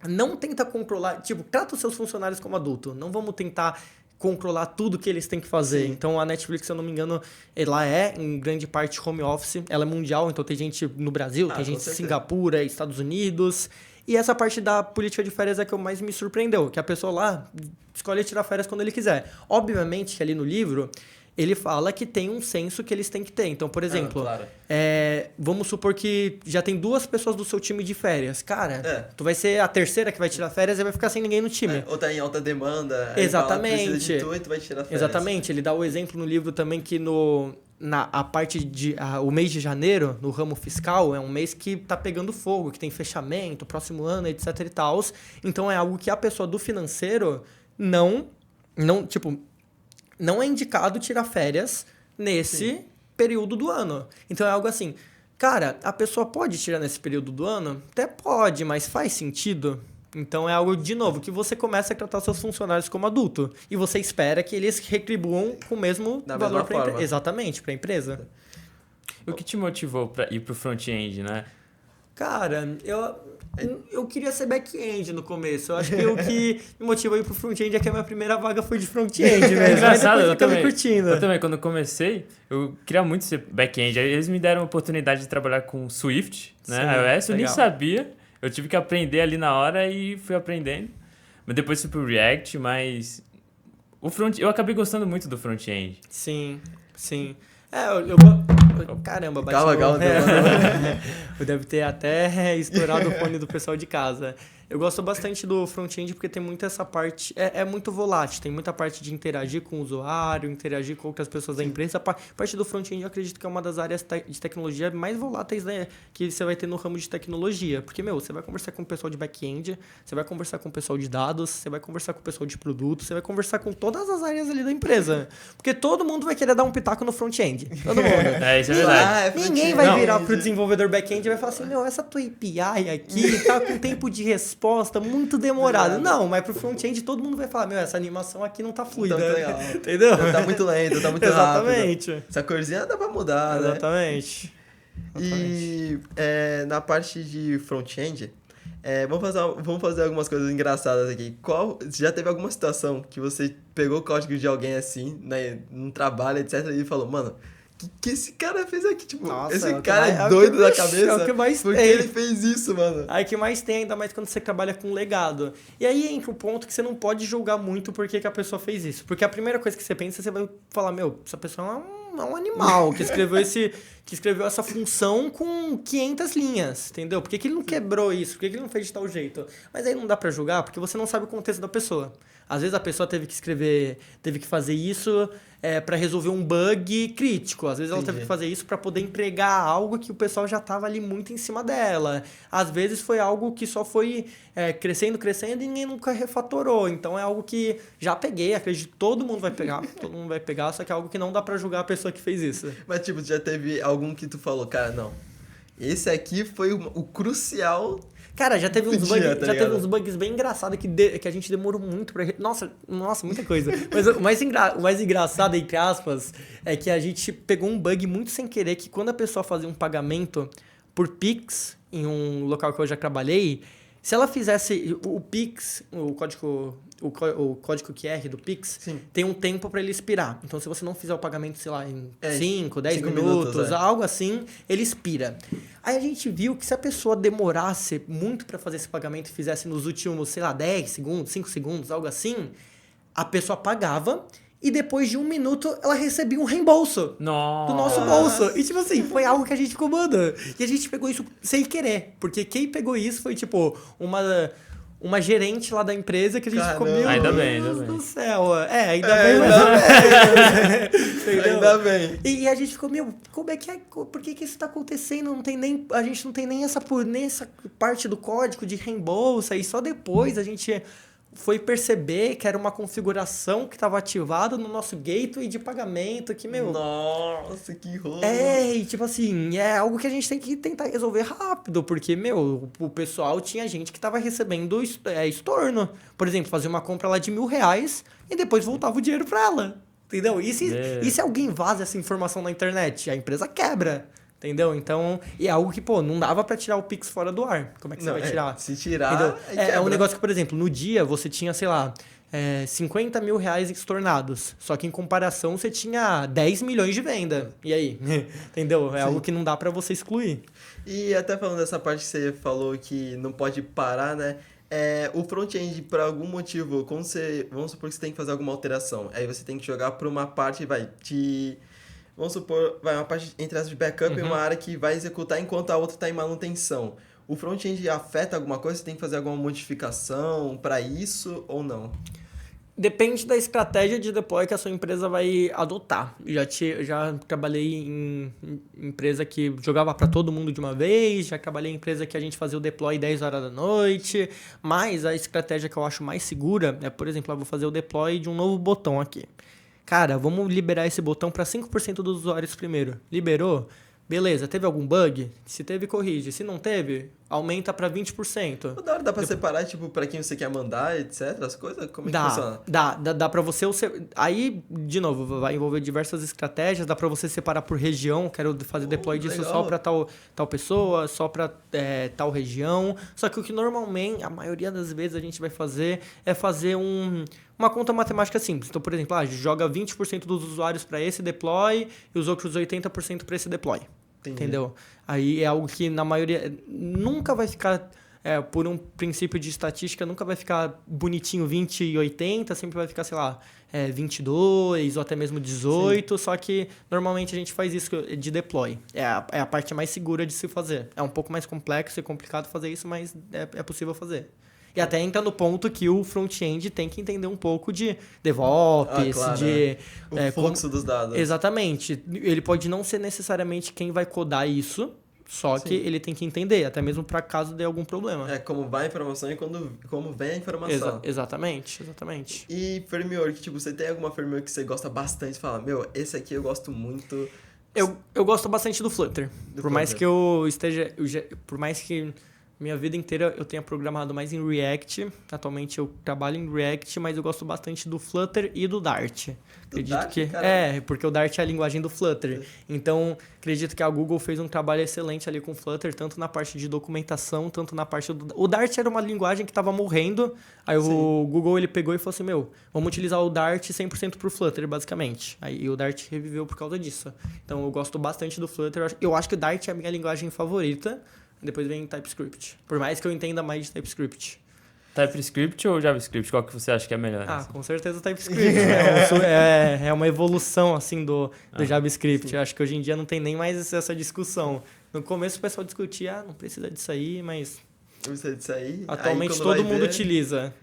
não tenta controlar, tipo, trata os seus funcionários como adulto, não vamos tentar controlar tudo que eles têm que fazer. Sim. Então, a Netflix, se eu não me engano, ela é, em grande parte, home office. Ela é mundial, então tem gente no Brasil, tem gente em Singapura, Estados Unidos. E essa parte da política de férias é que mais me surpreendeu, que a pessoa lá escolhe tirar férias quando ele quiser. Obviamente que ali no livro, ele fala que tem um senso que eles têm que ter. Então, por exemplo, claro. Vamos supor que já tem 2 pessoas do seu time de férias. Cara, tu vai ser a terceira que vai tirar férias e vai ficar sem ninguém no time. Ou tá em alta demanda. Exatamente. Precisa de tu e tu vai tirar férias. Exatamente. Ele dá o exemplo no livro também que o mês de janeiro, no ramo fiscal, é um mês que tá pegando fogo, que tem fechamento, próximo ano, etc e tal. Então, é algo que a pessoa do financeiro não é indicado tirar férias nesse período do ano. Então, é algo assim, cara, a pessoa pode tirar nesse período do ano? Até pode, mas faz sentido? Então, é algo, de novo, que você começa a tratar seus funcionários como adulto. E você espera que eles retribuam com o mesmo valor para a empresa. Exatamente, para a empresa. O que te motivou para ir pro front-end, né? Cara, eu queria ser back-end no começo. Eu acho que o que me motivou a ir pro front-end é que a minha primeira vaga foi de front-end mesmo. É engraçado, eu também curtindo. Eu também, quando eu comecei, eu queria muito ser back-end. Aí eles me deram a oportunidade de trabalhar com Swift, né? iOS, eu nem sabia. Eu tive que aprender ali na hora e fui aprendendo. Mas depois fui pro React, mas eu acabei gostando muito do front-end. Sim. Caramba, bati Calma. Eu deve ter até estourado o fone do pessoal de casa. Eu gosto bastante do front-end porque tem muito essa parte... É muito volátil, tem muita parte de interagir com o usuário, interagir com outras pessoas da empresa. A parte do front-end eu acredito que é uma das áreas de tecnologia mais voláteis, né, que você vai ter no ramo de tecnologia. Porque, você vai conversar com o pessoal de back-end, você vai conversar com o pessoal de dados, você vai conversar com o pessoal de produto, você vai conversar com todas as áreas ali da empresa. Porque todo mundo vai querer dar um pitaco no front-end. Todo mundo. Isso é verdade. Ninguém vai virar pro desenvolvedor back-end e vai falar assim, essa tua API aqui tá com tempo de resposta muito demorado. Não, mas pro front-end todo mundo vai falar, essa animação aqui não tá fluida. Não tá legal. Entendeu? Tá muito lento, tá muito Exatamente. rápido. Essa corzinha dá pra mudar, Exatamente. E na parte de front-end, vamos fazer algumas coisas engraçadas aqui. Já teve alguma situação que você pegou o código de alguém assim, né, num trabalho, etc, e falou, mano, que esse cara fez aqui? Tipo, nossa, esse cara é doido da cabeça. É o que mais porque tem. Ele fez isso, mano. Aí que mais tem, ainda mais quando você trabalha com legado. E aí entra o ponto que você não pode julgar muito porque que a pessoa fez isso. Porque a primeira coisa que você pensa, você vai falar, essa pessoa é um animal que escreveu essa função com 500 linhas, entendeu? Por que ele não quebrou isso? Por que ele não fez de tal jeito? Mas aí não dá pra julgar porque você não sabe o contexto da pessoa. Às vezes a pessoa teve que fazer isso para resolver um bug crítico. Às vezes ela teve que fazer isso para poder entregar algo que o pessoal já estava ali muito em cima dela. Às vezes foi algo que só foi crescendo e ninguém nunca refatorou. Então é algo que já peguei, acredito que todo mundo vai pegar, só que é algo que não dá para julgar a pessoa que fez isso. Mas tipo, já teve algum que tu falou, cara, não, esse aqui foi o crucial. Cara, já teve uns bugs bem engraçados que a gente demorou muito pra... Nossa, muita coisa. Mas o mais engraçado, entre aspas, é que a gente pegou um bug muito sem querer, que quando a pessoa fazia um pagamento por Pix em um local que eu já trabalhei, Se ela fizesse o Pix, o código QR do Pix, Sim. tem um tempo para ele expirar. Então, se você não fizer o pagamento, sei lá, em 5, 10 5 minutos, algo assim, ele expira. Aí a gente viu que se a pessoa demorasse muito para fazer esse pagamento e fizesse nos últimos, sei lá, 10 segundos, 5 segundos, algo assim, a pessoa pagava e depois de 1 minuto ela recebia um reembolso. Nossa. Do nosso bolso. E, tipo assim, foi algo que a gente ficou, mano. E a gente pegou isso sem querer. Porque quem pegou isso foi, tipo, uma gerente lá da empresa que a gente ficou, meu Ainda bem, Deus ainda bem. do céu. Ainda bem, mas não é. Entendeu? Ainda bem. E a gente ficou, meu, como é que é? Por que isso tá acontecendo? Não tem nem, a gente não tem nem essa parte do código de reembolso. E só depois a gente foi perceber que era uma configuração que estava ativada no nosso gateway de pagamento, que, meu... Nossa, que rolo. E tipo assim, é algo que a gente tem que tentar resolver rápido, porque, meu, o pessoal tinha gente que tava recebendo estorno. Por exemplo, fazia uma compra lá de R$1.000 e depois voltava o dinheiro pra ela, entendeu? E se alguém vaza essa informação na internet? A empresa quebra, entendeu? Então, e é algo que, pô, não dava pra tirar o Pix fora do ar. Como é que você vai tirar? Se tirar, entendeu? É quebra. um negócio que, por exemplo, no dia você tinha, sei lá, R$50 mil estornados. Só que em comparação você tinha 10 milhões de venda. E aí? Entendeu? É algo que não dá pra você excluir. E até falando dessa parte que você falou que não pode parar, né? O front-end, por algum motivo, vamos supor que você tem que fazer alguma alteração. Aí você tem que jogar para uma parte, vamos supor, uma parte entre as de backup e uma área que vai executar enquanto a outra está em manutenção. O front-end afeta alguma coisa? Você tem que fazer alguma modificação para isso ou não? Depende da estratégia de deploy que a sua empresa vai adotar. Já trabalhei em empresa que jogava para todo mundo de uma vez, já trabalhei em empresa que a gente fazia o deploy 10 horas da noite, mas a estratégia que eu acho mais segura é, por exemplo, eu vou fazer o deploy de um novo botão aqui. Cara, vamos liberar esse botão para 5% dos usuários primeiro. Liberou? Beleza, teve algum bug? Se teve, corrige. Se não teve, aumenta para 20%. Da hora dá pra separar, tipo, pra quem você quer mandar, etc, as coisas? Como é que funciona? Dá pra você... Aí, de novo, vai envolver diversas estratégias. Dá pra você separar por região. Quero fazer deploy disso legal. só pra tal pessoa, só pra tal região. Só que o que normalmente, a maioria das vezes, a gente vai fazer é fazer uma conta matemática simples. Então, por exemplo, joga 20% dos usuários para esse deploy e os outros 80% para esse deploy. Entendi. Entendeu? Aí é algo que na maioria nunca vai ficar, por um princípio de estatística, nunca vai ficar bonitinho 20 e 80, sempre vai ficar, sei lá, 22 ou até mesmo 18, Sim. Só que normalmente a gente faz isso de deploy. É a parte mais segura de se fazer. É um pouco mais complexo e complicado fazer isso, mas é possível fazer. E até entra no ponto que o front-end tem que entender um pouco de DevOps, claro, de... o fluxo dos dados. Exatamente. Ele pode não ser necessariamente quem vai codar isso, só Sim. que ele tem que entender, até mesmo para caso dê algum problema. Como vai a informação e como vem a informação. Exatamente. E framework, tipo, você tem alguma framework que você gosta bastante? Você fala, meu, esse aqui eu gosto muito. Eu gosto bastante do Flutter. Mais que eu esteja... Por mais que... Minha vida inteira eu tenha programado mais em React. Atualmente eu trabalho em React, mas eu gosto bastante do Flutter e do Dart. Porque o Dart é a linguagem do Flutter. Então, acredito que a Google fez um trabalho excelente ali com o Flutter, tanto na parte de documentação, tanto na parte do... O Dart era uma linguagem que estava morrendo, aí Sim. o Google ele pegou e falou assim, vamos utilizar o Dart 100% pro Flutter, basicamente. Aí o Dart reviveu por causa disso. Então, eu gosto bastante do Flutter. Eu acho que o Dart é a minha linguagem favorita. Depois vem TypeScript. Por mais que eu entenda mais de TypeScript. TypeScript ou JavaScript? Qual que você acha que é melhor? Com certeza TypeScript. É uma evolução, assim, do JavaScript. Sim. Eu acho que hoje em dia não tem nem mais essa discussão. No começo o pessoal discutia, não precisa disso aí, mas... Não precisa disso aí. Atualmente todo mundo utiliza.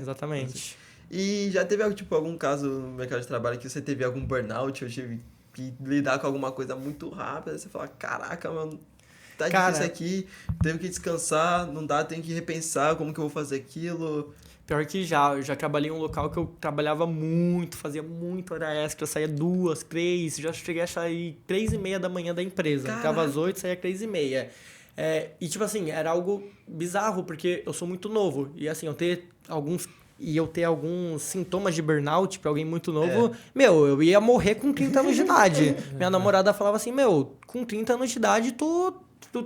Exatamente. E já teve algum caso no mercado de trabalho que você teve algum burnout ou tive que lidar com alguma coisa muito rápida? Você fala, caraca, mano... Tá difícil aqui, tenho que descansar, não dá, tenho que repensar como que eu vou fazer aquilo. Pior que eu já trabalhei em um local que eu trabalhava muito, fazia muita hora extra, saía 2, 3, já cheguei a sair 3:30 da manhã da empresa. Entrava às 8, saía 3:30. E tipo assim, era algo bizarro, porque eu sou muito novo. E assim, eu ter alguns sintomas de burnout pra alguém muito novo, eu ia morrer com 30 anos de idade. Minha namorada falava assim, com 30 anos de idade, tu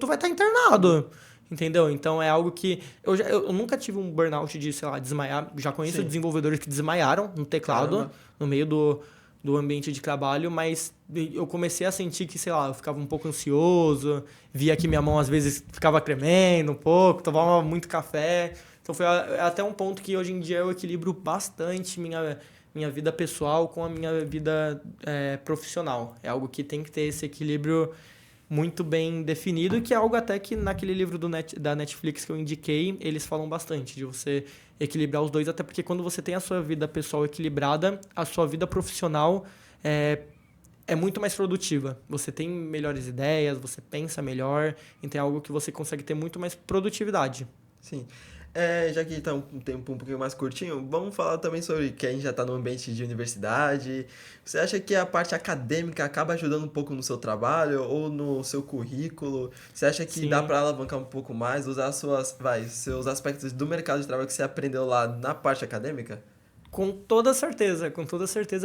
vai estar internado. Entendeu? Então é algo que... Eu nunca tive um burnout de, sei lá, desmaiar. Já conheço desenvolvedores que desmaiaram no teclado, no meio do ambiente de trabalho, mas eu comecei a sentir que, sei lá, eu ficava um pouco ansioso, via que minha mão às vezes ficava tremendo um pouco, tomava muito café. Então foi até um ponto que hoje em dia eu equilibro bastante minha vida pessoal com a minha vida profissional. É algo que tem que ter esse equilíbrio muito bem definido, que é algo até que naquele livro da Netflix que eu indiquei, eles falam bastante de você equilibrar os dois, até porque quando você tem a sua vida pessoal equilibrada, a sua vida profissional é muito mais produtiva. Você tem melhores ideias, você pensa melhor, então é algo que você consegue ter muito mais produtividade. Sim. Já que está um tempo um pouquinho mais curtinho, vamos falar também sobre que a gente já está no ambiente de universidade. Você acha que a parte acadêmica acaba ajudando um pouco no seu trabalho ou no seu currículo? Você acha que dá para alavancar um pouco mais, usar seus aspectos do mercado de trabalho que você aprendeu lá na parte acadêmica? Com toda certeza,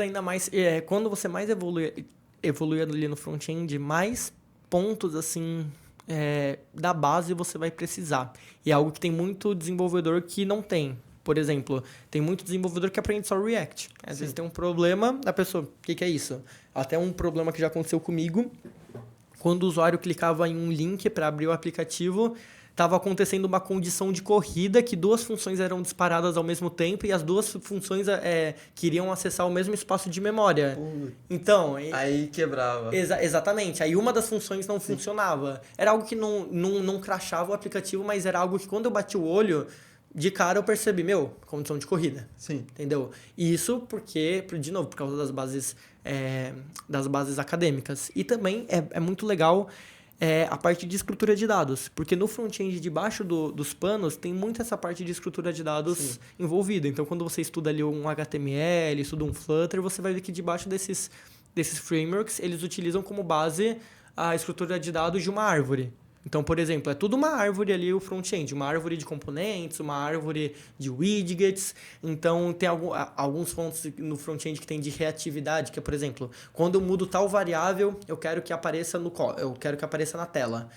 ainda mais quando você mais evolui ali no front-end, mais pontos assim da base você vai precisar. E é algo que tem muito desenvolvedor que não tem. Por exemplo, tem muito desenvolvedor que aprende só React. Às vezes tem um problema da pessoa. O que é isso? Até um problema que já aconteceu comigo. Quando o usuário clicava em um link para abrir o aplicativo, estava acontecendo uma condição de corrida que duas funções eram disparadas ao mesmo tempo e as duas funções queriam acessar o mesmo espaço de memória. Então... Aí quebrava. Exatamente. Aí uma das funções não funcionava. Era algo que não crashava o aplicativo, mas era algo que quando eu bati o olho, de cara eu percebi, condição de corrida. Sim. Entendeu? E isso porque, de novo, por causa das bases acadêmicas. E também é muito legal... a parte de estrutura de dados. Porque no front-end, debaixo dos panos, tem muito essa parte de estrutura de dados envolvida. Então, quando você estuda ali um HTML, estuda um Flutter, você vai ver que debaixo desses frameworks, eles utilizam como base a estrutura de dados de uma árvore. Então, por exemplo, é tudo uma árvore ali o front-end, uma árvore de componentes, uma árvore de widgets. Então, tem alguns pontos no front-end que tem de reatividade, que é, por exemplo, quando eu mudo tal variável, eu quero que apareça na tela.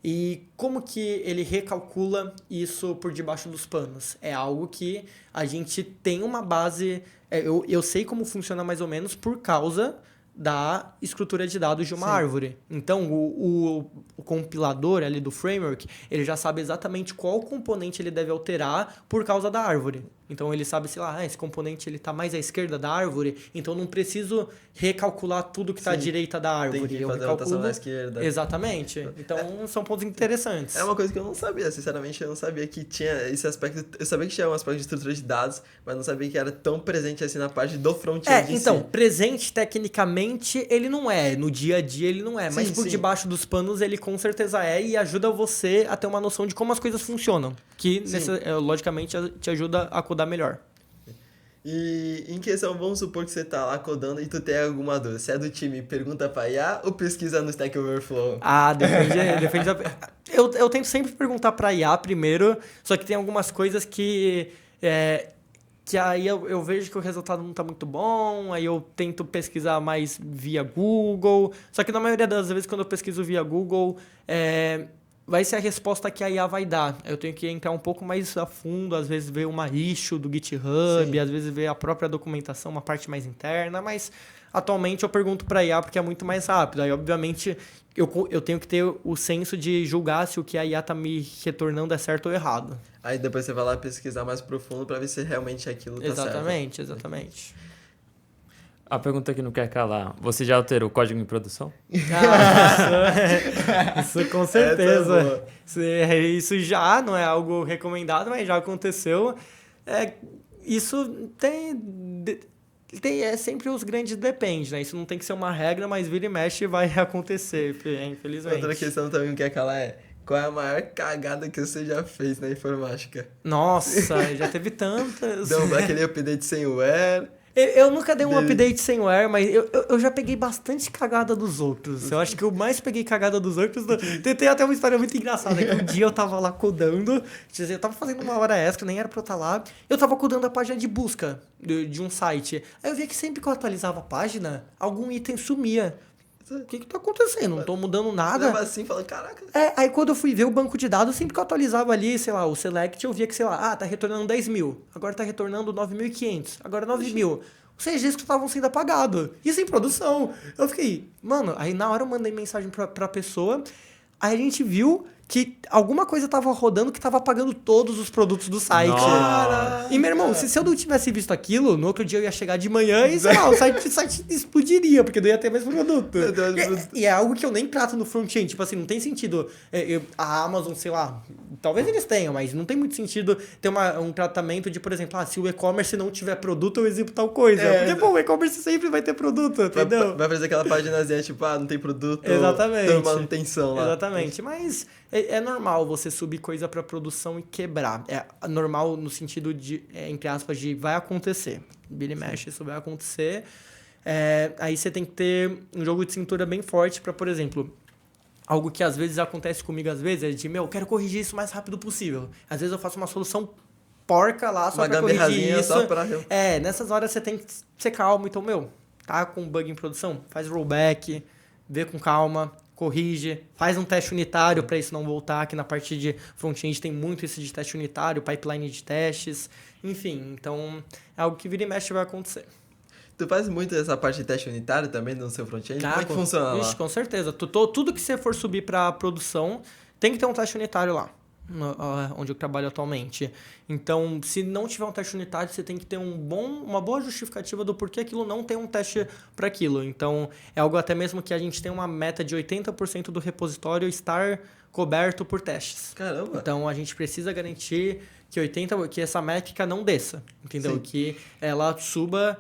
E como que ele recalcula isso por debaixo dos panos? É algo que a gente tem uma base... Eu sei como funciona mais ou menos por causa da estrutura de dados de uma árvore. Então, o compilador ali do framework, ele já sabe exatamente qual componente ele deve alterar por causa da árvore. Então, ele sabe, sei lá, esse componente está mais à esquerda da árvore, então não preciso recalcular tudo que está à direita da árvore. Tem que fazer a rotação na esquerda. Exatamente. Então, são pontos interessantes. É uma coisa que eu não sabia, sinceramente, eu não sabia que tinha esse aspecto. Eu sabia que tinha um aspecto de estrutura de dados, mas não sabia que era tão presente assim na parte do front-end então, presente tecnicamente ele não é, no dia a dia ele não é, mas por debaixo dos panos ele com certeza é e ajuda você a ter uma noção de como as coisas funcionam, que logicamente te ajuda a codar melhor. E em questão, vamos supor que você tá lá codando e tu tem alguma dúvida. Se é do time, pergunta pra IA ou pesquisa no Stack Overflow? Depende eu tento sempre perguntar pra IA primeiro, só que tem algumas coisas que aí eu vejo que o resultado não está muito bom, aí eu tento pesquisar mais via Google. Só que na maioria das vezes, quando eu pesquiso via Google, vai ser a resposta que a IA vai dar. Eu tenho que entrar um pouco mais a fundo, às vezes ver uma issue do GitHub, às vezes ver a própria documentação, uma parte mais interna, mas atualmente eu pergunto para a IA porque é muito mais rápido. Aí, obviamente, eu tenho que ter o senso de julgar se o que a IA está me retornando é certo ou errado. Aí depois você vai lá pesquisar mais profundo para ver se realmente aquilo tá certo. Exatamente. A pergunta que não quer calar, você já alterou o código em produção? Isso com certeza. Isso já não é algo recomendado, mas já aconteceu. Isso é sempre os grandes depende, né? Isso não tem que ser uma regra, mas vira e mexe vai acontecer, infelizmente. Outra questão também que quer calar é: qual é a maior cagada que você já fez na informática? Nossa, já teve tantas. Deu aquele update sem where. Eu nunca dei um update sem where, mas eu já peguei bastante cagada dos outros. Eu acho que eu mais peguei cagada dos outros. Tem até uma história muito engraçada, que um dia eu tava lá codando, eu tava fazendo uma hora extra, nem era pra eu estar lá, eu tava codando a página de busca de um site. Aí eu via que sempre que eu atualizava a página, algum item sumia. o que tá acontecendo? Não tô mudando nada. Leva assim, fala, caraca. Aí quando eu fui ver o banco de dados, sempre que eu atualizava ali, sei lá, o select, eu via que, sei lá, tá retornando 10 mil, agora tá retornando 9.500, agora 9 mil. Os registros estavam sendo apagados. Isso em produção. Eu fiquei, mano, aí na hora eu mandei mensagem pra pessoa, aí a gente viu que alguma coisa tava rodando que tava apagando todos os produtos do site. Nossa. E, meu irmão, se eu não tivesse visto aquilo, no outro dia eu ia chegar de manhã e, sei lá, o site explodiria, porque não ia ter mais produto. E é algo que eu nem trato no front-end. Tipo assim, não tem sentido a Amazon, sei lá, talvez eles tenham, mas não tem muito sentido ter um tratamento de, por exemplo, se o e-commerce não tiver produto, eu exibo tal coisa. Porque, pô, o e-commerce sempre vai ter produto, entendeu? Vai fazer aquela paginazinha, tipo, não tem produto. Exatamente. Tem manutenção lá. Exatamente. Mas é normal você subir coisa pra produção e quebrar. É normal no sentido de, entre aspas, de vai acontecer. Billy mexe, isso vai acontecer. Aí você tem que ter um jogo de cintura bem forte pra, por exemplo, algo que às vezes acontece comigo, às vezes, é de, eu quero corrigir isso o mais rápido possível. Às vezes eu faço uma solução porca lá só pra corrigir isso. Só pra... Nessas horas você tem que ser calmo. Então, tá com bug em produção? Faz rollback, vê com calma, corrige, faz um teste unitário para isso não voltar, que na parte de front-end tem muito isso de teste unitário, pipeline de testes, enfim. Então, é algo que vira e mexe vai acontecer. Tu faz muito essa parte de teste unitário também no seu front-end? Como é que funciona lá? Com certeza. Tudo que você for subir para produção tem que ter um teste unitário lá, onde eu trabalho atualmente. Então, se não tiver um teste unitário, você tem que ter uma boa justificativa do porquê aquilo não tem um teste para aquilo. Então, é algo até mesmo que a gente tem uma meta de 80% do repositório estar coberto por testes. Caramba! Então, a gente precisa garantir que essa métrica não desça, entendeu? Sim. Que ela suba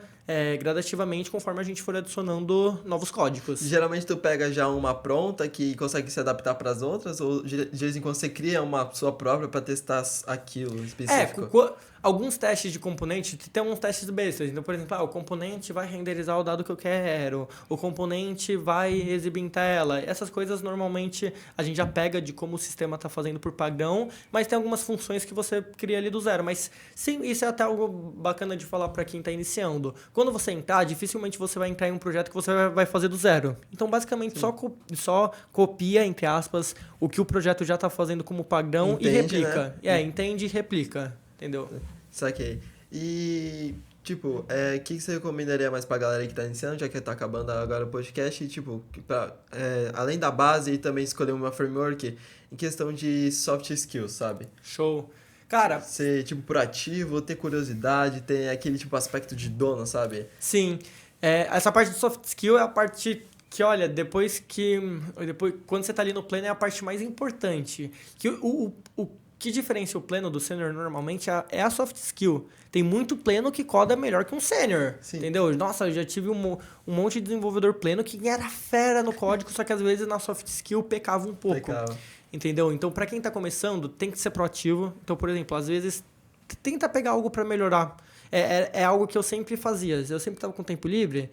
gradativamente conforme a gente for adicionando novos códigos. Geralmente tu pega já uma pronta que consegue se adaptar para as outras, ou de vez em quando você cria uma sua própria para testar aquilo específico? Alguns testes de componente, tem uns testes bestas. Então, por exemplo, o componente vai renderizar o dado que eu quero, o componente vai exibir em tela. Essas coisas, normalmente, a gente já pega de como o sistema está fazendo por padrão, mas tem algumas funções que você cria ali do zero. Mas, sim, isso é até algo bacana de falar para quem está iniciando. Quando você entrar, dificilmente você vai entrar em um projeto que você vai fazer do zero. Então, basicamente, só copia, entre aspas, o que o projeto já está fazendo como padrão e replica. Né? Entende e replica. Entendeu? Saquei. E, tipo, o que você recomendaria mais pra galera que tá iniciando, já que tá acabando agora o podcast, e, tipo, além da base e também escolher uma framework em questão de soft skills, sabe? Show. Cara... Ser, tipo, proativo, ter curiosidade, ter aquele, tipo, aspecto de dono, sabe? Sim. Essa parte de soft skill é a parte... que, olha, depois quando você tá ali no pleno, é a parte mais importante. Que o que diferencia o pleno do sênior normalmente é a soft skill. Tem muito pleno que coda melhor que um sênior, entendeu? Nossa, eu já tive um monte de desenvolvedor pleno que era fera no código, só que às vezes na soft skill pecava um pouco. Entendeu? Então, para quem tá começando, tem que ser proativo. Então, por exemplo, às vezes, tenta pegar algo para melhorar. É algo que eu sempre fazia. Eu sempre tava com tempo livre...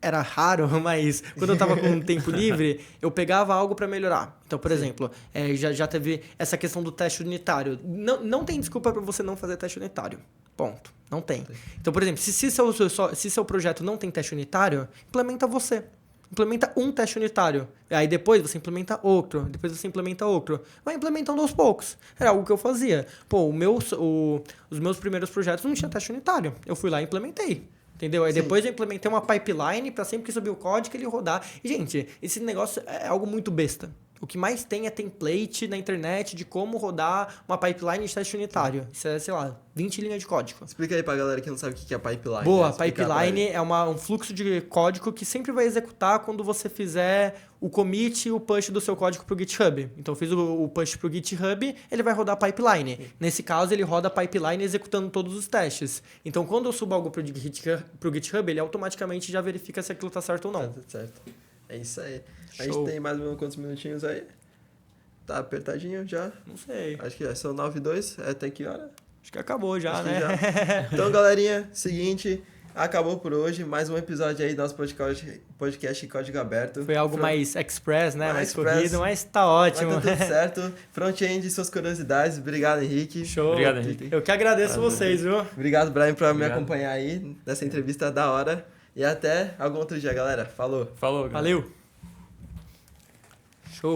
Era raro, mas quando eu tava com tempo livre, eu pegava algo para melhorar. Então, por exemplo, já teve essa questão do teste unitário. Não tem desculpa para você não fazer teste unitário. Ponto. Não tem. Então, por exemplo, se seu projeto não tem teste unitário, implementa você. Implementa um teste unitário. Aí depois você implementa outro. Depois você implementa outro. Vai implementando aos poucos. Era algo que eu fazia. Pô, os meus primeiros projetos não tinham teste unitário. Eu fui lá e implementei. Entendeu? Aí depois eu implementei uma pipeline para sempre que subir o código ele rodar. E, gente, esse negócio é algo muito besta. O que mais tem é template na internet de como rodar uma pipeline de teste unitário. Isso é, sei lá, 20 linhas de código. Explica aí pra galera que não sabe o que é pipeline. Boa, pipeline é um fluxo de código que sempre vai executar quando você fizer o commit e o push do seu código pro GitHub. Então, eu fiz o push pro GitHub, ele vai rodar pipeline. Nesse caso, ele roda pipeline executando todos os testes. Então, quando eu subo algo pro GitHub, ele automaticamente já verifica se aquilo tá certo ou não. Tá certo. É isso aí. Show. A gente tem mais ou menos quantos minutinhos aí? Tá apertadinho já? Não sei. Acho que são 9h02. Até que hora? Acho que acabou já, né? Então, galerinha, seguinte... Acabou por hoje, mais um episódio aí do nosso podcast Código Aberto. Foi algo mais express, né? Mais corrido, mas tá ótimo. Mas tá tudo certo. Front-end, suas curiosidades. Obrigado, Henrique. Show. Obrigado, Henrique. Eu que agradeço vocês, viu? Obrigado, Brian, por me acompanhar aí nessa entrevista da hora. E até algum outro dia, galera. Falou. Falou, galera. Valeu. Show.